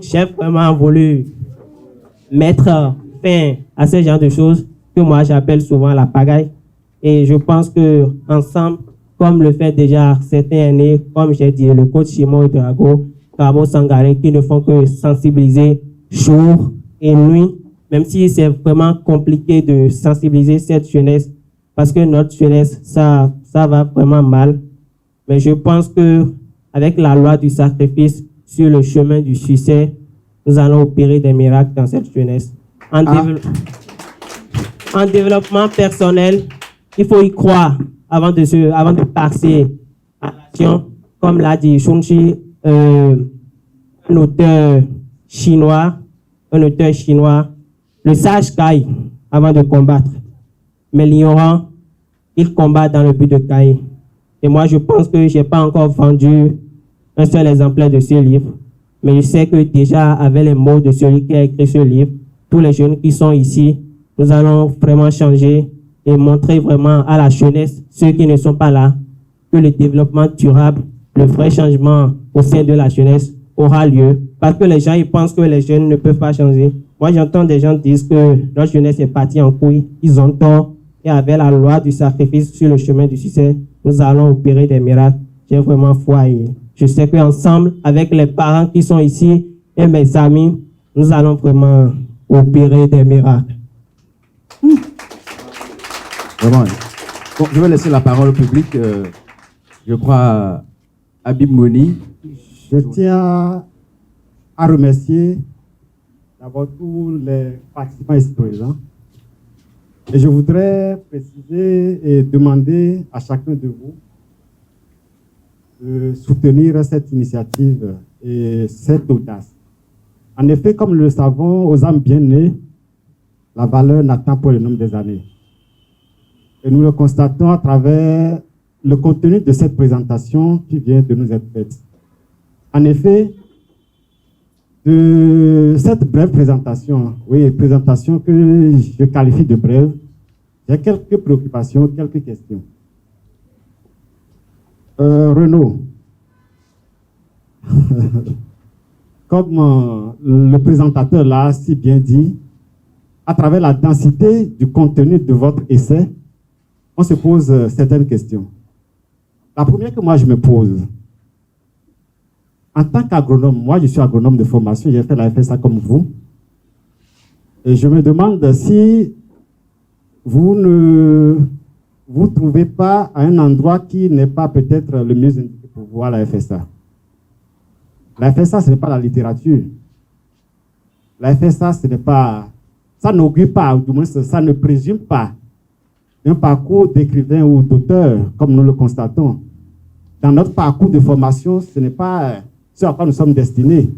j'ai vraiment voulu mettre fin à ce genre de choses que moi j'appelle souvent la pagaille. Et je pense que ensemble, comme le fait déjà certains années, comme j'ai dit, le coach Shimo Drago, Cabo Sangaré, qui ne font que sensibiliser jour et nuit, même si c'est vraiment compliqué de sensibiliser cette jeunesse, parce que notre jeunesse, ça va vraiment mal. Mais je pense que avec la loi du sacrifice sur le chemin du succès, nous allons opérer des miracles dans cette jeunesse. En développement personnel, il faut y croire avant de passer à l'action. Comme l'a dit Shunchi, un auteur chinois, le sage caille avant de combattre. Mais l'ignorant, il combat dans le but de cailler. Et moi, je pense que je n'ai pas encore vendu un seul exemplaire de ce livre. Mais je sais que déjà, avec les mots de celui qui a écrit ce livre, tous les jeunes qui sont ici, nous allons vraiment changer et montrer vraiment à la jeunesse, ceux qui ne sont pas là, que le développement durable, le vrai changement au sein de la jeunesse aura lieu. Parce que les gens, ils pensent que les jeunes ne peuvent pas changer. Moi, j'entends des gens dire que notre jeunesse est partie en couille. Ils ont tort. Et avec la loi du sacrifice sur le chemin du succès, nous allons opérer des miracles. J'ai vraiment foi et je sais qu'ensemble, avec les parents qui sont ici et mes amis, nous allons vraiment opérer des miracles. Vraiment. Bon, je vais laisser la parole au public. Je crois à Habib Mouni. Je tiens à remercier d'abord tous les participants ici présents. Et je voudrais préciser et demander à chacun de vous de soutenir cette initiative et cette audace. En effet, comme nous le savons, aux âmes bien nées, la valeur n'atteint pas le nombre des années. Et nous le constatons à travers le contenu de cette présentation qui vient de nous être faite. En effet, de cette brève présentation, présentation que je qualifie de brève, j'ai quelques préoccupations, quelques questions. Renaud, comme le présentateur l'a si bien dit, à travers la densité du contenu de votre essai, on se pose certaines questions. La première que moi je me pose, en tant qu'agronome, moi je suis agronome de formation, j'ai fait la FSA comme vous, et je me demande si vous ne vous trouvez pas à un endroit qui n'est pas peut-être le mieux indiqué pour voir la FSA. La FSA, ce n'est pas la littérature, La FSA, ça n'augure pas, ou du moins ça ne présume pas un parcours d'écrivain ou d'auteur, comme nous le constatons. Dans notre parcours de formation, ce n'est pas ce à quoi nous sommes destinés.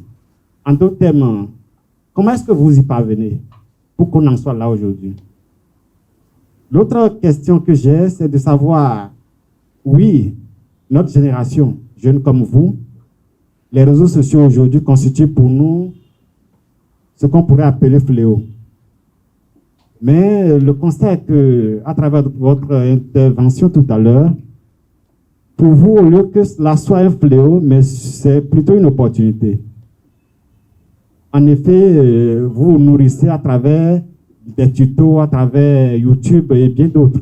En d'autres termes, comment est-ce que vous y parvenez pour qu'on en soit là aujourd'hui? L'autre question que j'ai, c'est de savoir, oui, notre génération, jeunes comme vous, les réseaux sociaux aujourd'hui constituent pour nous ce qu'on pourrait appeler fléau. Mais le constat est qu'à travers votre intervention tout à l'heure, pour vous, au lieu que cela soit un fléau, mais c'est plutôt une opportunité. En effet, vous vous nourrissez à travers des tutos, à travers YouTube et bien d'autres.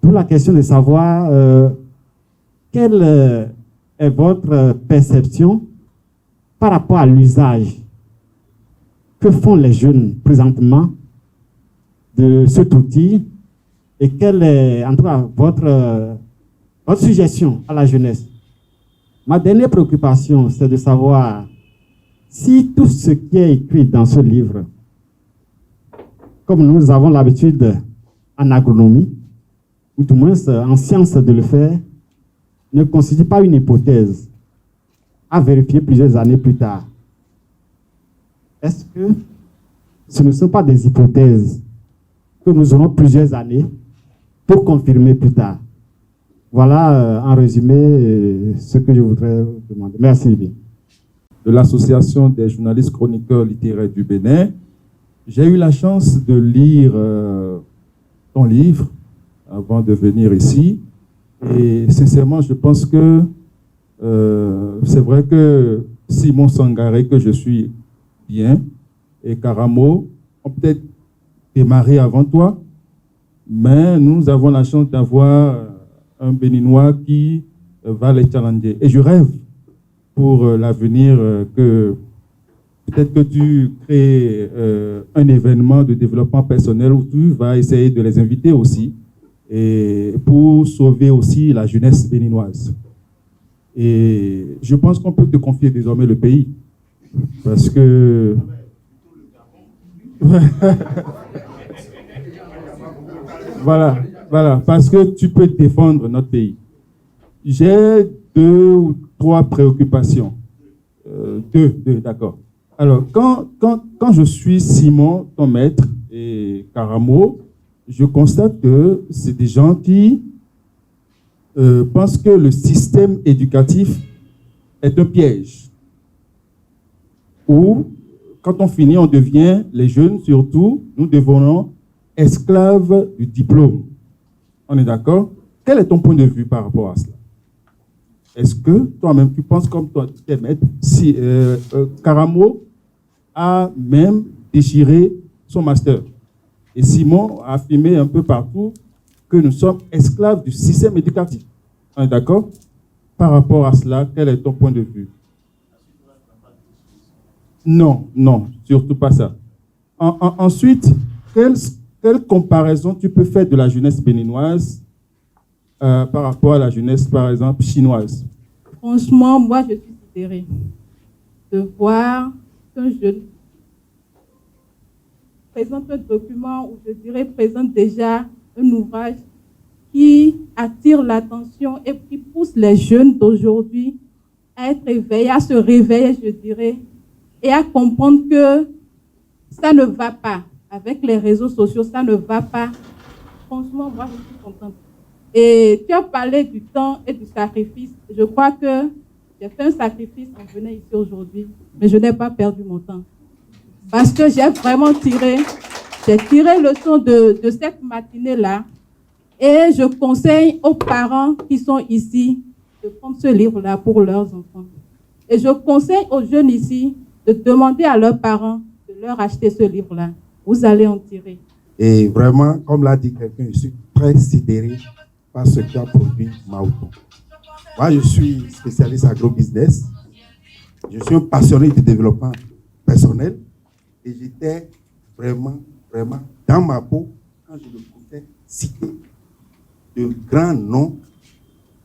D'où la question de savoir quelle est votre perception par rapport à l'usage que font les jeunes présentement de cet outil et quelle est, en tout cas, votre suggestion à la jeunesse. Ma dernière préoccupation, c'est de savoir si tout ce qui est écrit dans ce livre, comme nous avons l'habitude en agronomie, ou du moins en science de le faire, ne constitue pas une hypothèse à vérifier plusieurs années plus tard. Est-ce que ce ne sont pas des hypothèses que nous aurons plusieurs années pour confirmer plus tard? Voilà, en résumé, ce que je voudrais vous demander. Merci bien. De l'Association des journalistes chroniqueurs littéraires du Bénin. J'ai eu la chance de lire ton livre avant de venir ici. Et sincèrement, je pense que c'est vrai que Simon Sangaré, que je suis bien, et Karamo ont peut-être démarré avant toi, mais nous avons la chance d'avoir un Béninois qui va les challenger. Et je rêve pour l'avenir que peut-être que tu crées un événement de développement personnel où tu vas essayer de les inviter aussi et pour sauver aussi la jeunesse béninoise. Et je pense qu'on peut te confier désormais le pays parce que voilà, parce que tu peux défendre notre pays. J'ai 2 ou 3 préoccupations. Deux, d'accord. Alors, quand je suis Simon, ton maître, et Karamo, je constate que c'est des gens qui pensent que le système éducatif est un piège. Où, quand on finit, on devient, les jeunes surtout, nous devenons esclaves du diplôme. On est d'accord? Quel est ton point de vue par rapport à cela? Est-ce que toi-même, tu penses comme toi, tu es maître? Si Karamo a même déchiré son master. Et Simon a affirmé un peu partout que nous sommes esclaves du système éducatif. On est d'accord? Par rapport à cela, quel est ton point de vue? Non, surtout pas ça. Ensuite, quelle comparaison tu peux faire de la jeunesse béninoise par rapport à la jeunesse, par exemple, chinoise? Franchement, moi, je suis sidérée de voir qu'un jeune présente un document ou je dirais présente déjà un ouvrage qui attire l'attention et qui pousse les jeunes d'aujourd'hui à être éveillés, à se réveiller, je dirais, et à comprendre que ça ne va pas. Avec les réseaux sociaux, ça ne va pas. Franchement, moi, je suis contente. Et tu as parlé du temps et du sacrifice. Je crois que j'ai fait un sacrifice en venant ici aujourd'hui, mais je n'ai pas perdu mon temps. Parce que j'ai vraiment tiré leçon de cette matinée-là. Et je conseille aux parents qui sont ici de prendre ce livre-là pour leurs enfants. Et je conseille aux jeunes ici de demander à leurs parents de leur acheter ce livre-là. Vous allez en tirer. Et vraiment, comme l'a dit quelqu'un, je suis très sidéré par ce qu'a produit Maoto. Moi, je suis spécialiste agro-business. Je suis un passionné de développement personnel. Et j'étais vraiment dans ma peau quand je le écoutais citer de grands noms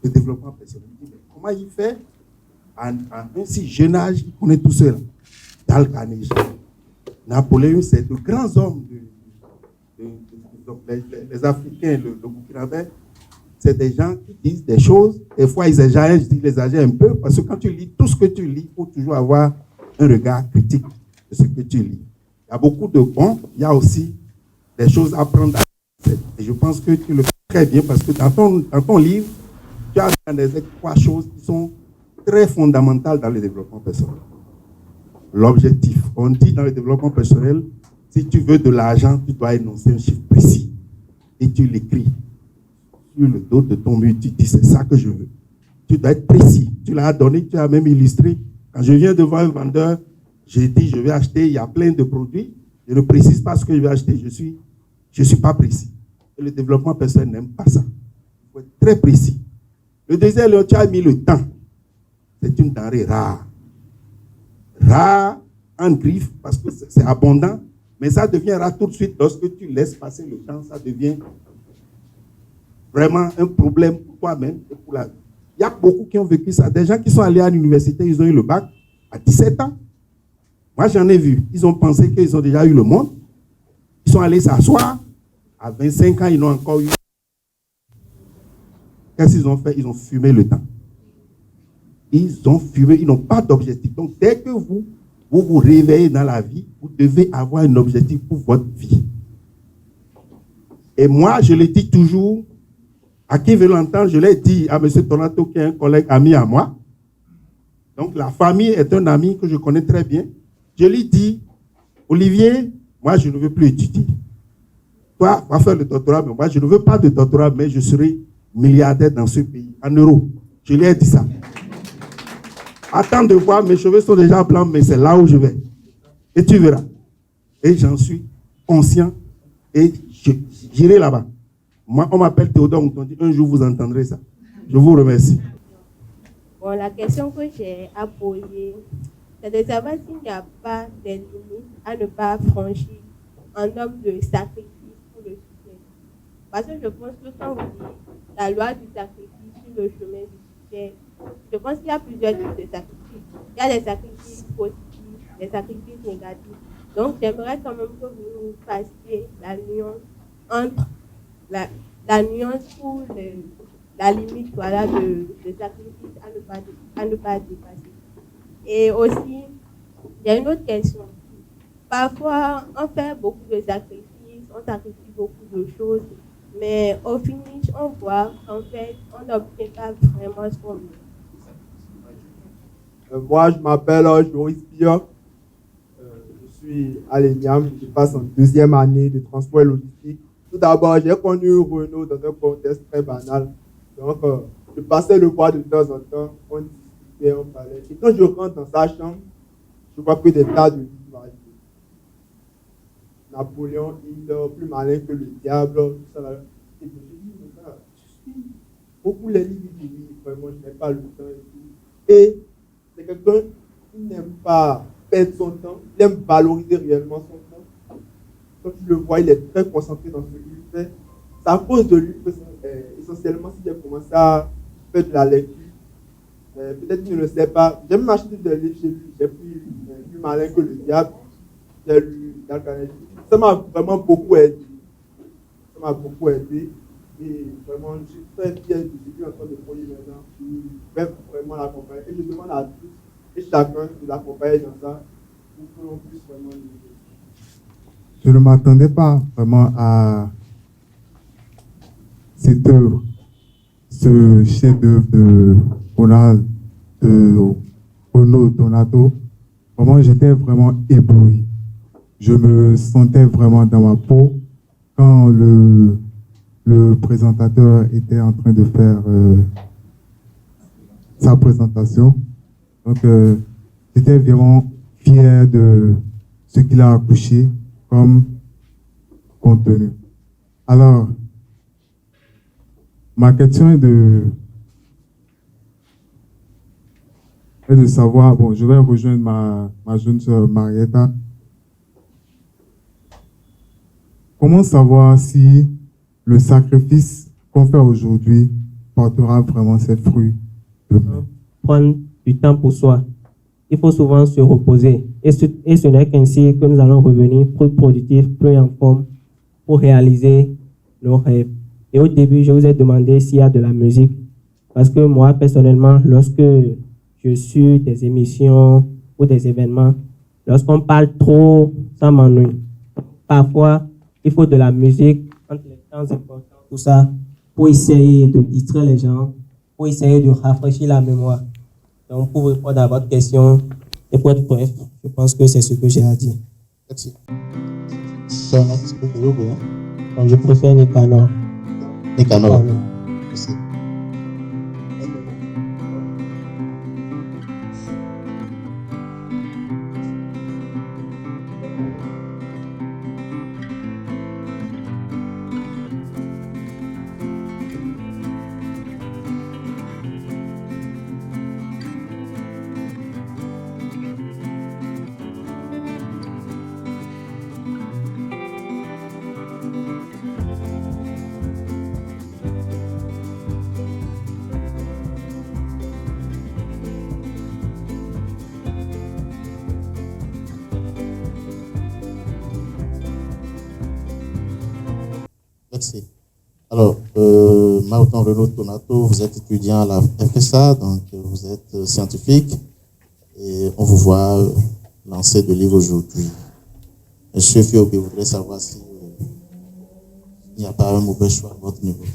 de développement personnel. Comment il fait à un si jeune âge, on est tout seul dans le Carnegie. Napoléon, c'est de grands hommes, les Africains, le Burkinabé, c'est des gens qui disent des choses. Des fois, ils exagèrent, je dis les exagèrent un peu, parce que quand tu lis tout ce que tu lis, il faut toujours avoir un regard critique de ce que tu lis. Il y a beaucoup de bons, il y a aussi des choses à prendre. Et je pense que tu le fais très bien, parce que dans ton livre, tu as analysé 3 choses qui sont très fondamentales dans le développement personnel. L'objectif. On dit dans le développement personnel, si tu veux de l'argent, tu dois énoncer un chiffre précis. Et tu l'écris sur le dos de ton mur. Tu dis, c'est ça que je veux. Tu dois être précis. Tu l'as donné, tu as même illustré. Quand je viens devant un vendeur, j'ai dit, je vais acheter, il y a plein de produits. Je ne précise pas ce que je vais acheter. Je suis pas précis. Et le développement personnel n'aime pas ça. Il faut être très précis. Le deuxième, tu as mis le temps. C'est une denrée rare. Rare en griffe parce que c'est abondant, mais ça devient rare tout de suite lorsque tu laisses passer le temps. Ça devient vraiment un problème pour toi-même et pour la vie. Il y a beaucoup qui ont vécu ça. Des gens qui sont allés à l'université, ils ont eu le bac à 17 ans. Moi, j'en ai vu. Ils ont pensé qu'ils ont déjà eu le monde. Ils sont allés s'asseoir. À 25 ans, ils n'ont encore eu. Qu'est-ce qu'ils ont fait? Ils ont fumé le temps. Ils ont fumé, ils n'ont pas d'objectif. Donc, dès que vous vous réveillez dans la vie, vous devez avoir un objectif pour votre vie. Et moi, je le dis toujours, à qui veut l'entendre, je l'ai dit à M. Tonato, qui est un collègue ami à moi. Donc, la famille est un ami que je connais très bien. Je lui dis, Olivier, moi, je ne veux plus étudier. Toi, va faire le doctorat, mais moi, je ne veux pas de doctorat, mais je serai milliardaire dans ce pays, en euros. Je lui ai dit ça. Attends de voir, mes cheveux sont déjà blancs, mais c'est là où je vais. Et tu verras. Et j'en suis conscient et j'irai là-bas. Moi, on m'appelle Théodore Moutondi. Un jour, vous entendrez ça. Je vous remercie. Bon, la question que j'ai à poser, c'est de savoir s'il n'y a pas des limites à ne pas franchir en homme de sacrifice pour le succès. Parce que je pense que quand vous dites la loi du sacrifice sur le chemin du succès, je pense qu'il y a plusieurs types de sacrifices. Il y a des sacrifices positifs, des sacrifices négatifs. Donc, j'aimerais quand même que vous nous fassiez la nuance entre la nuance pour la limite voilà, de sacrifice à ne pas dépasser. Et aussi, il y a une autre question. Parfois, on fait beaucoup de sacrifices, on sacrifie beaucoup de choses, mais au finish, on voit qu'en fait, on n'obtient pas vraiment ce qu'on veut. Moi, je m'appelle Joris Pia. Je suis à l'ENIAM. Je passe en 2e année de transport et logistique. Tout d'abord, j'ai connu Renaud dans un contexte très banal. Donc, je passais le voir de temps en temps. On discutait, on parlait. Et quand je rentre dans sa chambre, je vois que des tas de livres. Napoléon, il est plus malin que le diable. Tout ça, là. Et je me dis, je suis beaucoup les livres, oui, vraiment, je n'ai pas le temps et tout. Et c'est quelqu'un qui n'aime pas perdre son temps, il aime valoriser réellement son temps. Quand tu le vois, il est très concentré dans ce qu'il fait. C'est à cause de lui que, essentiellement, si j'ai commencé à faire de la lecture, peut-être qu'il ne le sait pas. J'ai même acheté des livres chez lui, j'ai plus malin que le diable. J'ai lu dans Carnegie. Ça m'a vraiment beaucoup aidé. Ça m'a beaucoup aidé. Et vraiment, je suis très fier de ce qu'il est en train de produire maintenant. Je vais vraiment l'accompagner. Et je demande à tous et chacun de l'accompagner dans ça pour que l'on puisse vraiment l'aider. Je ne m'attendais pas vraiment à cette œuvre, ce chef-d'œuvre de Renaud Donato. Vraiment, j'étais vraiment ébloui. Je me sentais vraiment dans ma peau quand le présentateur était en train de faire sa présentation. Donc, j'étais vraiment fier de ce qu'il a accouché comme contenu. Alors, ma question est de savoir, bon, je vais rejoindre ma jeune sœur Marietta. Comment savoir si le sacrifice qu'on fait aujourd'hui portera vraiment ses fruits demain? Prendre du temps pour soi. Il faut souvent se reposer. Et ce n'est qu'ainsi que nous allons revenir plus productifs, plus en forme pour réaliser nos rêves. Et au début, je vous ai demandé s'il y a de la musique. Parce que moi, personnellement, lorsque je suis des émissions ou des événements, lorsqu'on parle trop, ça m'ennuie. Parfois, il faut de la musique entre les temps importants, tout ça, pour essayer de distraire les gens, pour essayer de rafraîchir la mémoire. Donc, pour répondre à votre question, et pour être bref, je pense que c'est ce que j'ai à dire. Merci. Donc, je préfère Nicanor. Nicanor. Merci. Merci. Alors, Martin Renaud Tonato, vous êtes étudiant à la FSA, donc vous êtes scientifique et on vous voit lancer de livres aujourd'hui. Monsieur Fiobé voudrait savoir si il n'y a pas un mauvais choix à votre niveau.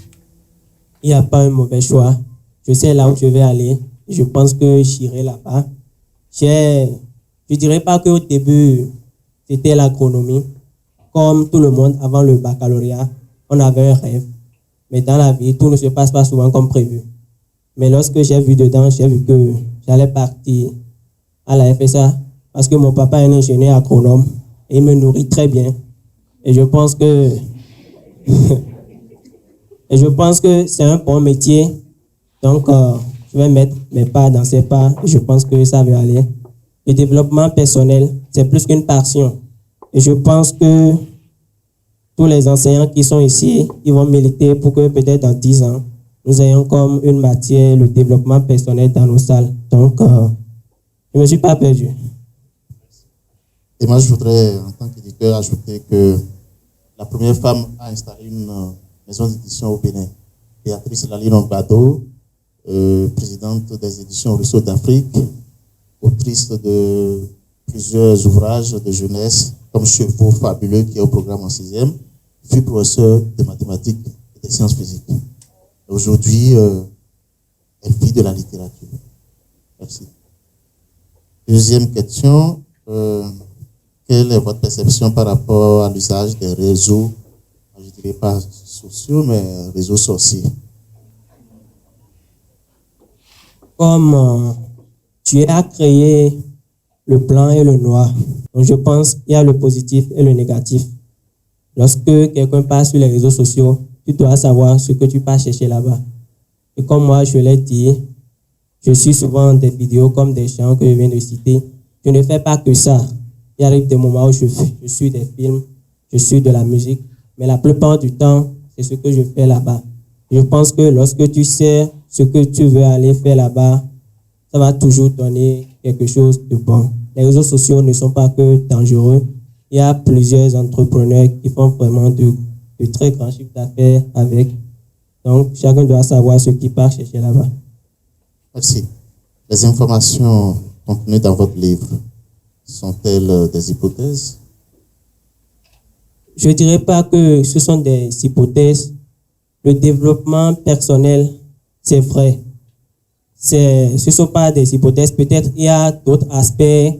Il n'y a pas un mauvais choix. Je sais là où je vais aller. Je pense que j'irai là-bas. Je ne dirais pas qu'au début, c'était l'agronomie. Comme tout le monde, avant le baccalauréat, on avait un rêve. Mais dans la vie, tout ne se passe pas souvent comme prévu. Mais lorsque j'ai vu dedans, j'ai vu que j'allais partir à la FSA parce que mon papa est un ingénieur agronome et il me nourrit très bien. Et je pense que c'est un bon métier. Donc, je vais mettre mes pas dans ses pas et je pense que ça va aller. Le développement personnel, c'est plus qu'une passion. Et je pense que tous les enseignants qui sont ici, ils vont militer pour que peut-être dans 10 ans, nous ayons comme une matière, le développement personnel dans nos salles. Donc, je ne me suis pas perdu. Et moi, je voudrais, en tant qu'éditeur, ajouter que la première femme à installer une maison d'édition au Bénin, Béatrice Lalino-Gbado, présidente des éditions Ruisseau d'Afrique, autrice de plusieurs ouvrages de jeunesse, comme Chevaux fabuleux, qui est au programme en 6e, fut professeur de mathématiques et de sciences physiques. Aujourd'hui, elle vit de la littérature. Merci. Deuxième question, quelle est votre perception par rapport à l'usage des réseaux, je ne dirais pas sociaux, mais réseaux sorciers? Comme tu as créé le blanc et le noir, donc je pense qu'il y a le positif et le négatif. Lorsque quelqu'un passe sur les réseaux sociaux, tu dois savoir ce que tu vas chercher là-bas. Et comme moi, je l'ai dit, je suis souvent des vidéos comme des chants que je viens de citer. Je ne fais pas que ça. Il arrive des moments où je suis des films, je suis de la musique, mais la plupart du temps, c'est ce que je fais là-bas. Je pense que lorsque tu sais ce que tu veux aller faire là-bas, ça va toujours donner quelque chose de bon. Les réseaux sociaux ne sont pas que dangereux. Il y a plusieurs entrepreneurs qui font vraiment de très grands chiffres d'affaires avec. Donc, chacun doit savoir ce qu'il part chercher là-bas. Merci. Les informations contenues dans votre livre sont-elles des hypothèses? Je ne dirais pas que ce sont des hypothèses. Le développement personnel, c'est vrai. Ce ne sont pas des hypothèses. Peut-être il y a d'autres aspects.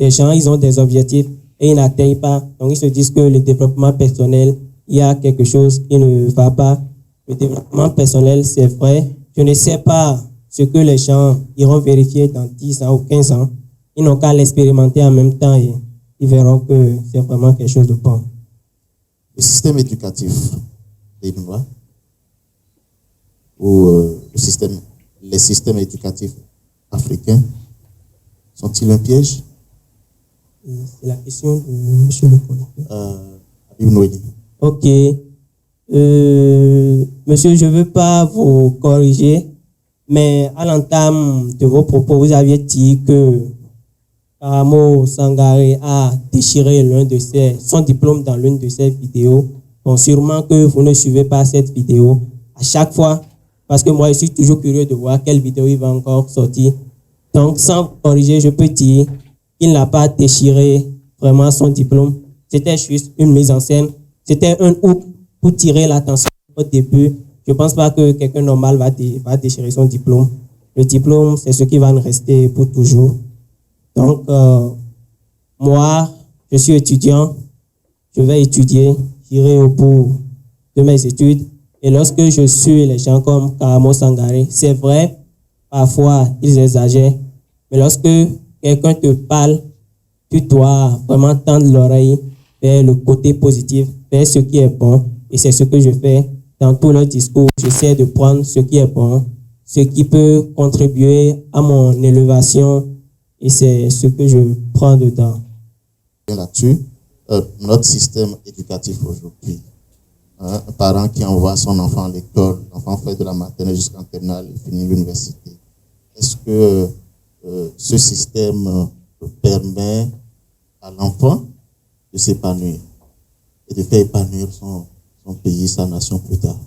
Les gens, ils ont des objectifs et ils n'atteignent pas. Donc, ils se disent que le développement personnel, il y a quelque chose qui ne va pas. Le développement personnel, c'est vrai. Je ne sais pas ce que les gens iront vérifier dans 10 ans ou 15 ans. Ils n'ont qu'à l'expérimenter en même temps et ils verront que c'est vraiment quelque chose de bon. Le système éducatif béninois ou les systèmes éducatifs africains sont-ils un piège? C'est la question de M. le Habib. Ok. Monsieur, je ne veux pas vous corriger, mais à l'entame de vos propos, vous aviez dit que Karamo Sangaré a déchiré son diplôme dans l'une de ses vidéos. Bon, sûrement que vous ne suivez pas cette vidéo à chaque fois, parce que moi, je suis toujours curieux de voir quelle vidéo il va encore sortir. Donc, sans corriger, je peux dire qu'il n'a pas déchiré vraiment son diplôme. C'était juste une mise en scène. C'était un hook pour tirer l'attention au début. Je ne pense pas que quelqu'un normal va déchirer son diplôme. Le diplôme, c'est ce qui va nous rester pour toujours. Donc, moi, je suis étudiant. Je vais étudier. J'irai au bout de mes études. Et lorsque je suis les gens comme Karamo Sangaré, c'est vrai, parfois, ils exagèrent. Mais lorsque quelqu'un te parle, tu dois vraiment tendre l'oreille vers le côté positif, vers ce qui est bon. Et c'est ce que je fais dans tout le discours. J'essaie de prendre ce qui est bon, ce qui peut contribuer à mon élévation. Et c'est ce que je prends dedans. Là-dessus, notre système éducatif aujourd'hui, un parent qui envoie son enfant à l'école, l'enfant fait de la maternelle jusqu'en terminale et finit l'université. Est-ce que ce système permet à l'enfant de s'épanouir et de faire épanouir son pays, sa nation plus tard?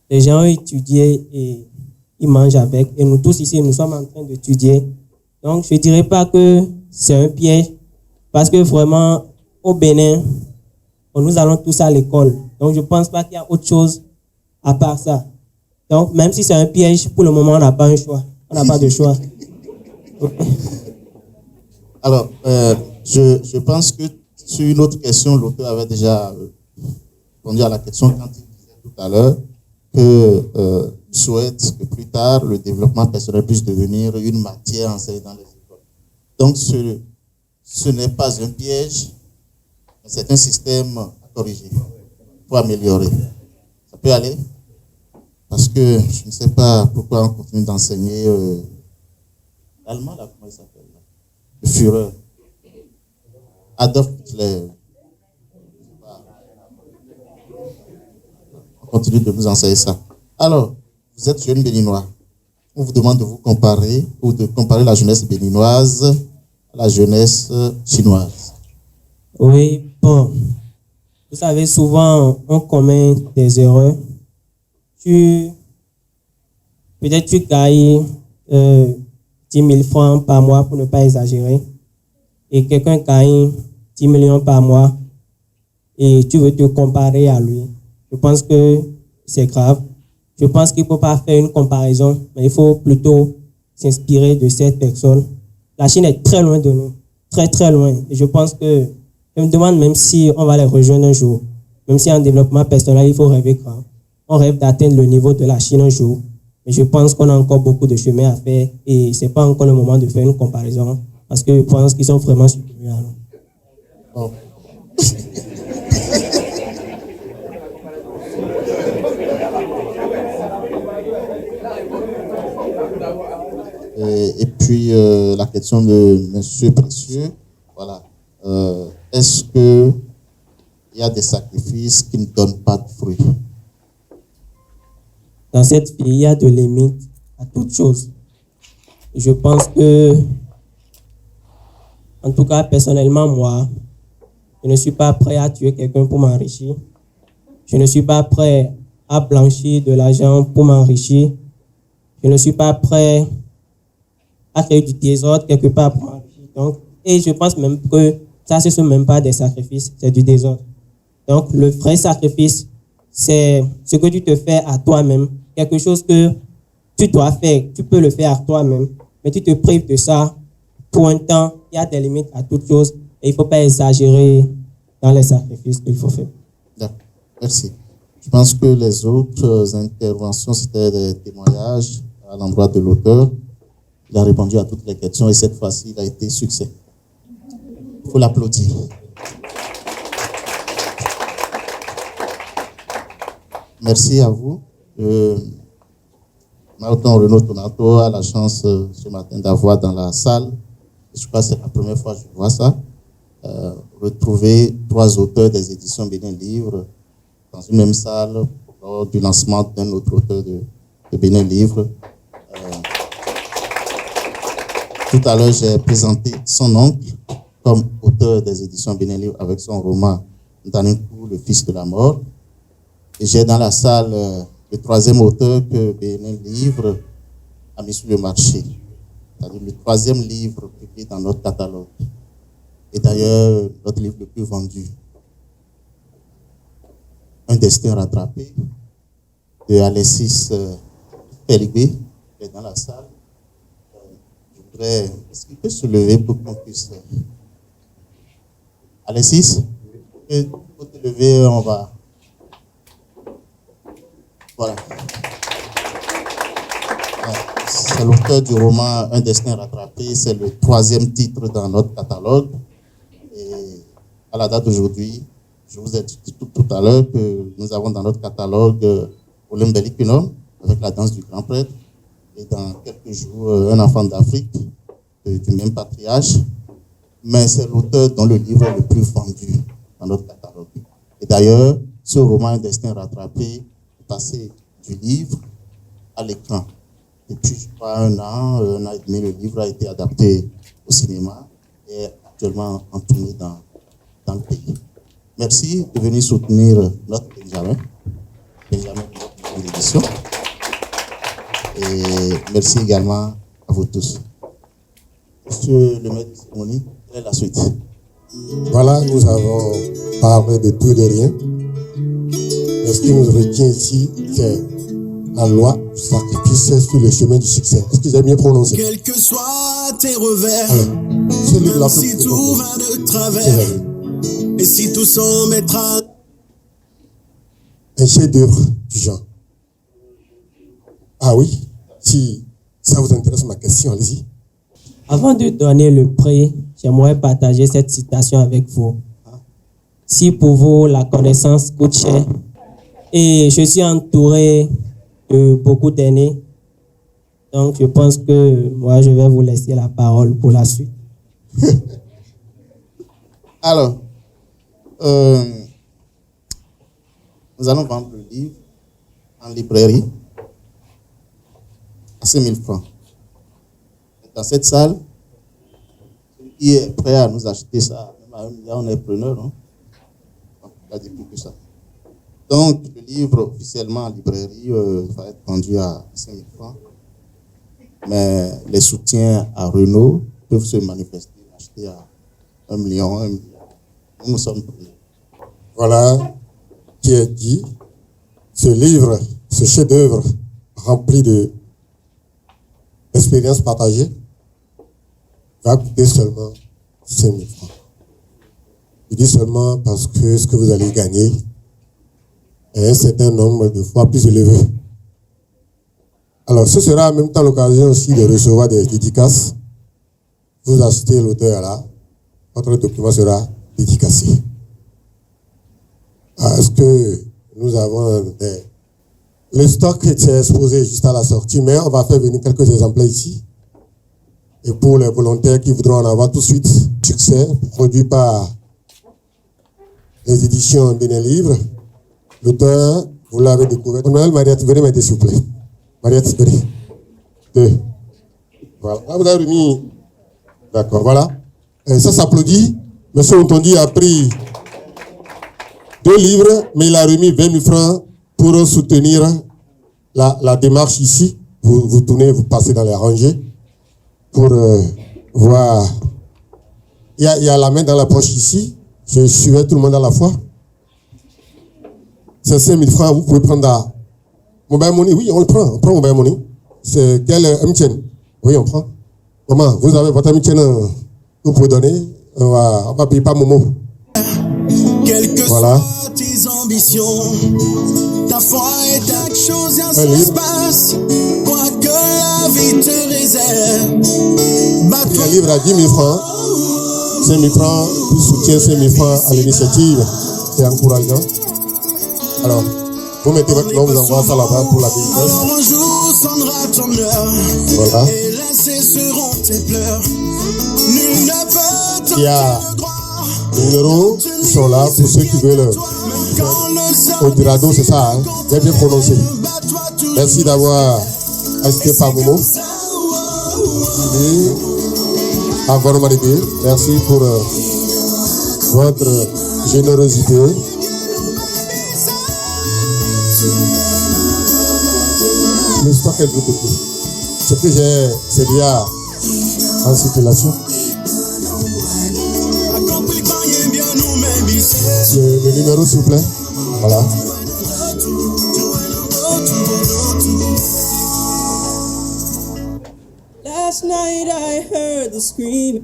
Les gens ont étudié et ils mangent avec. Et nous tous ici, nous sommes en train d'étudier. Donc, je ne dirais pas que c'est un piège, parce que vraiment, au Bénin, nous allons tous à l'école. Donc, je ne pense pas qu'il y a autre chose à part ça. Donc, même si c'est un piège, pour le moment, on n'a pas un choix. On n'a pas de choix. Alors, je pense que sur une autre question, l'auteur avait déjà répondu à la question quand il disait tout à l'heure que souhaite que plus tard, le développement personnel puisse devenir une matière enseignée dans les écoles. Donc, ce n'est pas un piège, mais c'est un système à corriger, pour améliorer. Ça peut aller? Parce que je ne sais pas pourquoi on continue d'enseigner l'allemand, là, comment il s'appelle là? Le Führer. Adolf Hitler. On continue de nous enseigner ça. Alors, vous êtes jeune béninois. On vous demande de vous comparer ou de comparer la jeunesse béninoise à la jeunesse chinoise. Oui, bon. Vous savez, souvent, on commet des erreurs. Peut-être tu gagnes 10 000 francs par mois, pour ne pas exagérer, et quelqu'un gagne 10 millions par mois, et tu veux te comparer à lui. Je pense que c'est grave. Je pense qu'il ne faut pas faire une comparaison, mais il faut plutôt s'inspirer de cette personne. La Chine est très loin de nous, très très loin. Et je pense que, je me demande même si on va les rejoindre un jour, même si en développement personnel, il faut rêver grand. On rêve d'atteindre le niveau de la Chine un jour, mais je pense qu'on a encore beaucoup de chemin à faire et ce n'est pas encore le moment de faire une comparaison parce que je pense qu'ils sont vraiment supérieurs à nous. Oh. Et puis, la question de M. Précieux, voilà. Est-ce qu'il y a des sacrifices qui ne donnent pas de fruits? Dans cette vie, il y a de limites à toute chose. Je pense que, en tout cas, personnellement, moi, je ne suis pas prêt à tuer quelqu'un pour m'enrichir. Je ne suis pas prêt à blanchir de l'argent pour m'enrichir. Je ne suis pas prêt à créer du désordre quelque part pour m'enrichir. Donc, et je pense même que ça, ce ne sont même pas des sacrifices, c'est du désordre. Donc, le vrai sacrifice, c'est ce que tu te fais à toi-même. Quelque chose que tu dois faire, tu peux le faire à toi-même, mais tu te prives de ça pour un temps. Il y a des limites à toute chose et il ne faut pas exagérer dans les sacrifices qu'il faut faire. D'accord. Merci. Je pense que les autres interventions, c'était des témoignages à l'endroit de l'auteur. Il a répondu à toutes les questions et cette fois-ci, il a été succès. Il faut l'applaudir. Merci à vous. Mauton Renaud Tonato a la chance ce matin d'avoir dans la salle, je crois que c'est la première fois que je vois ça, retrouver 3 auteurs des éditions Bénin Livre dans une même salle lors du lancement d'un autre auteur de Bénin Livre. Tout à l'heure, j'ai présenté son oncle comme auteur des éditions Bénin Livre avec son roman Ntanikou, le fils de la mort. Et j'ai dans la salle le troisième auteur que Bénin Livre a mis sur le marché. C'est-à-dire le troisième livre publié dans notre catalogue. Et d'ailleurs, notre livre le plus vendu. Un destin rattrapé de Alexis Pelibé, qui est dans la salle. Je voudrais, est-ce qu'il peut se lever pour qu'on puisse... Alexis, il faut te lever, on va... Voilà. C'est l'auteur du roman Un destin rattrapé, c'est le troisième titre dans notre catalogue. Et à la date d'aujourd'hui, je vous ai dit tout à l'heure que nous avons dans notre catalogue Olymbelikpinom avec la danse du grand prêtre. Et dans quelques jours, Un enfant d'Afrique du même patriarche. Mais c'est l'auteur dont le livre est le plus vendu dans notre catalogue. Et d'ailleurs, ce roman Un destin rattrapé est passé du livre à l'écran. Depuis, je crois, un an et demi, le livre a été adapté au cinéma et est actuellement en tournée dans le pays. Merci de venir soutenir notre Benjamin de notre édition. Et merci également à vous tous. Monsieur le maître de cérémonie, quelle est la suite? Voilà, nous avons parlé de tout et de rien. Mais ce qui nous retient ici, c'est la loi du sacrifice sur le chemin du succès. Est-ce que j'ai bien prononcé? Quels que soient tes revers, Alors, si tout va de travers, et si tout semble être un chef-d'œuvre du genre. Ah oui, si ça vous intéresse ma question, allez-y. Avant de donner le prix, j'aimerais partager cette citation avec vous. Si pour vous la connaissance coûte cher, et je suis entouré de beaucoup d'aînés, donc je pense que moi je vais vous laisser la parole pour la suite. Alors, nous allons vendre le livre en librairie à 5 000 francs. Dans cette salle, celui qui est prêt à nous acheter ça, même à 1 milliard, on est preneur, non? Donc, il a dit plus que ça. Donc, le livre officiellement en librairie va être vendu à 5 000 francs. Mais les soutiens à Renault peuvent se manifester, acheter à 1 million, 1 milliard. Nous sommes preneurs. Voilà qui est dit. Ce livre, ce chef-d'œuvre rempli d'expériences partagées, va coûter seulement 5 000 francs. Je dis seulement parce que ce que vous allez gagner est un certain nombre de fois plus élevé. Alors, ce sera en même temps l'occasion aussi de recevoir des dédicaces. Vous achetez l'auteur là, votre document sera dédicacé. Est-ce que nous avons le stock était exposé juste à la sortie, mais on va faire venir quelques exemplaires ici. Et pour les volontaires qui voudront en avoir tout de suite, succès, produit par les éditions Bénin Livre. L'auteur, vous l'avez découvert. Manuel, Mariette, venez m'aider s'il vous plaît. Mariette, venez. 2. Voilà. Là, vous avez remis. D'accord, voilà. Et ça s'applaudit. Monsieur Ontondi a pris 2 livres, mais il a remis 20 000 francs pour soutenir la démarche ici. Vous tournez, vous passez dans les rangées pour voir. Il y a la main dans la poche ici. Je suivais tout le monde à la fois. C'est 5 000 francs, vous pouvez prendre à Mobile Money. Oui, on le prend. On prend Mobile Money. C'est quel MTN? Oui, on prend. Comment? Vous avez votre MTN que vous pouvez donner. On va payer par Momo. Voilà. tes ambitions, ta foi est quelque chose, y'a ça se passe, quoi que la vie te réserve. Un livre à 10 000 francs, 5 000 francs, plus soutien 5 000 francs à l'initiative, c'est encourageant. Alors, vous mettez votre nom, vous envoyez ça là-bas pour la dédicace. Un jour sonnera ton heure, voilà. Et là cesseront tes pleurs. Nul ne peut te Il y a des numéros qui sont là pour ceux qui veulent. Odirado, c'est ça, hein? J'ai bien prononcé. Merci d'avoir assisté par Momo. Encore Maribé, merci pour votre générosité. Le stock est de côté. Ce que j'ai, c'est déjà en circulation. Le numéro, s'il vous plaît. Voilà. Last night I heard the scream.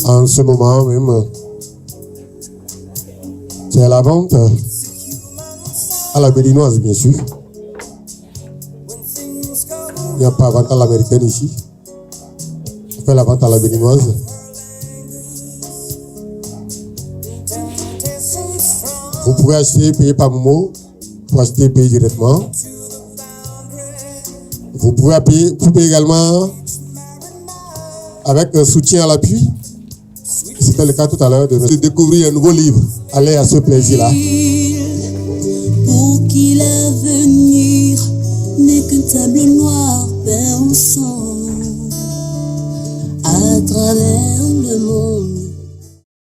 En ce moment même, c'est la vente à la béninoise, bien sûr. Il n'y a pas vente à l'américaine ici. On fait la vente à la béninoise. Vous pouvez acheter, payer par Momo, pour acheter, payer directement. Vous pouvez payer également avec un soutien à l'appui. C'était le cas tout à l'heure de découvrir un nouveau livre. Allez à ce plaisir-là. Pour qui l'avenir n'est qu'un tableau noir peint au sang.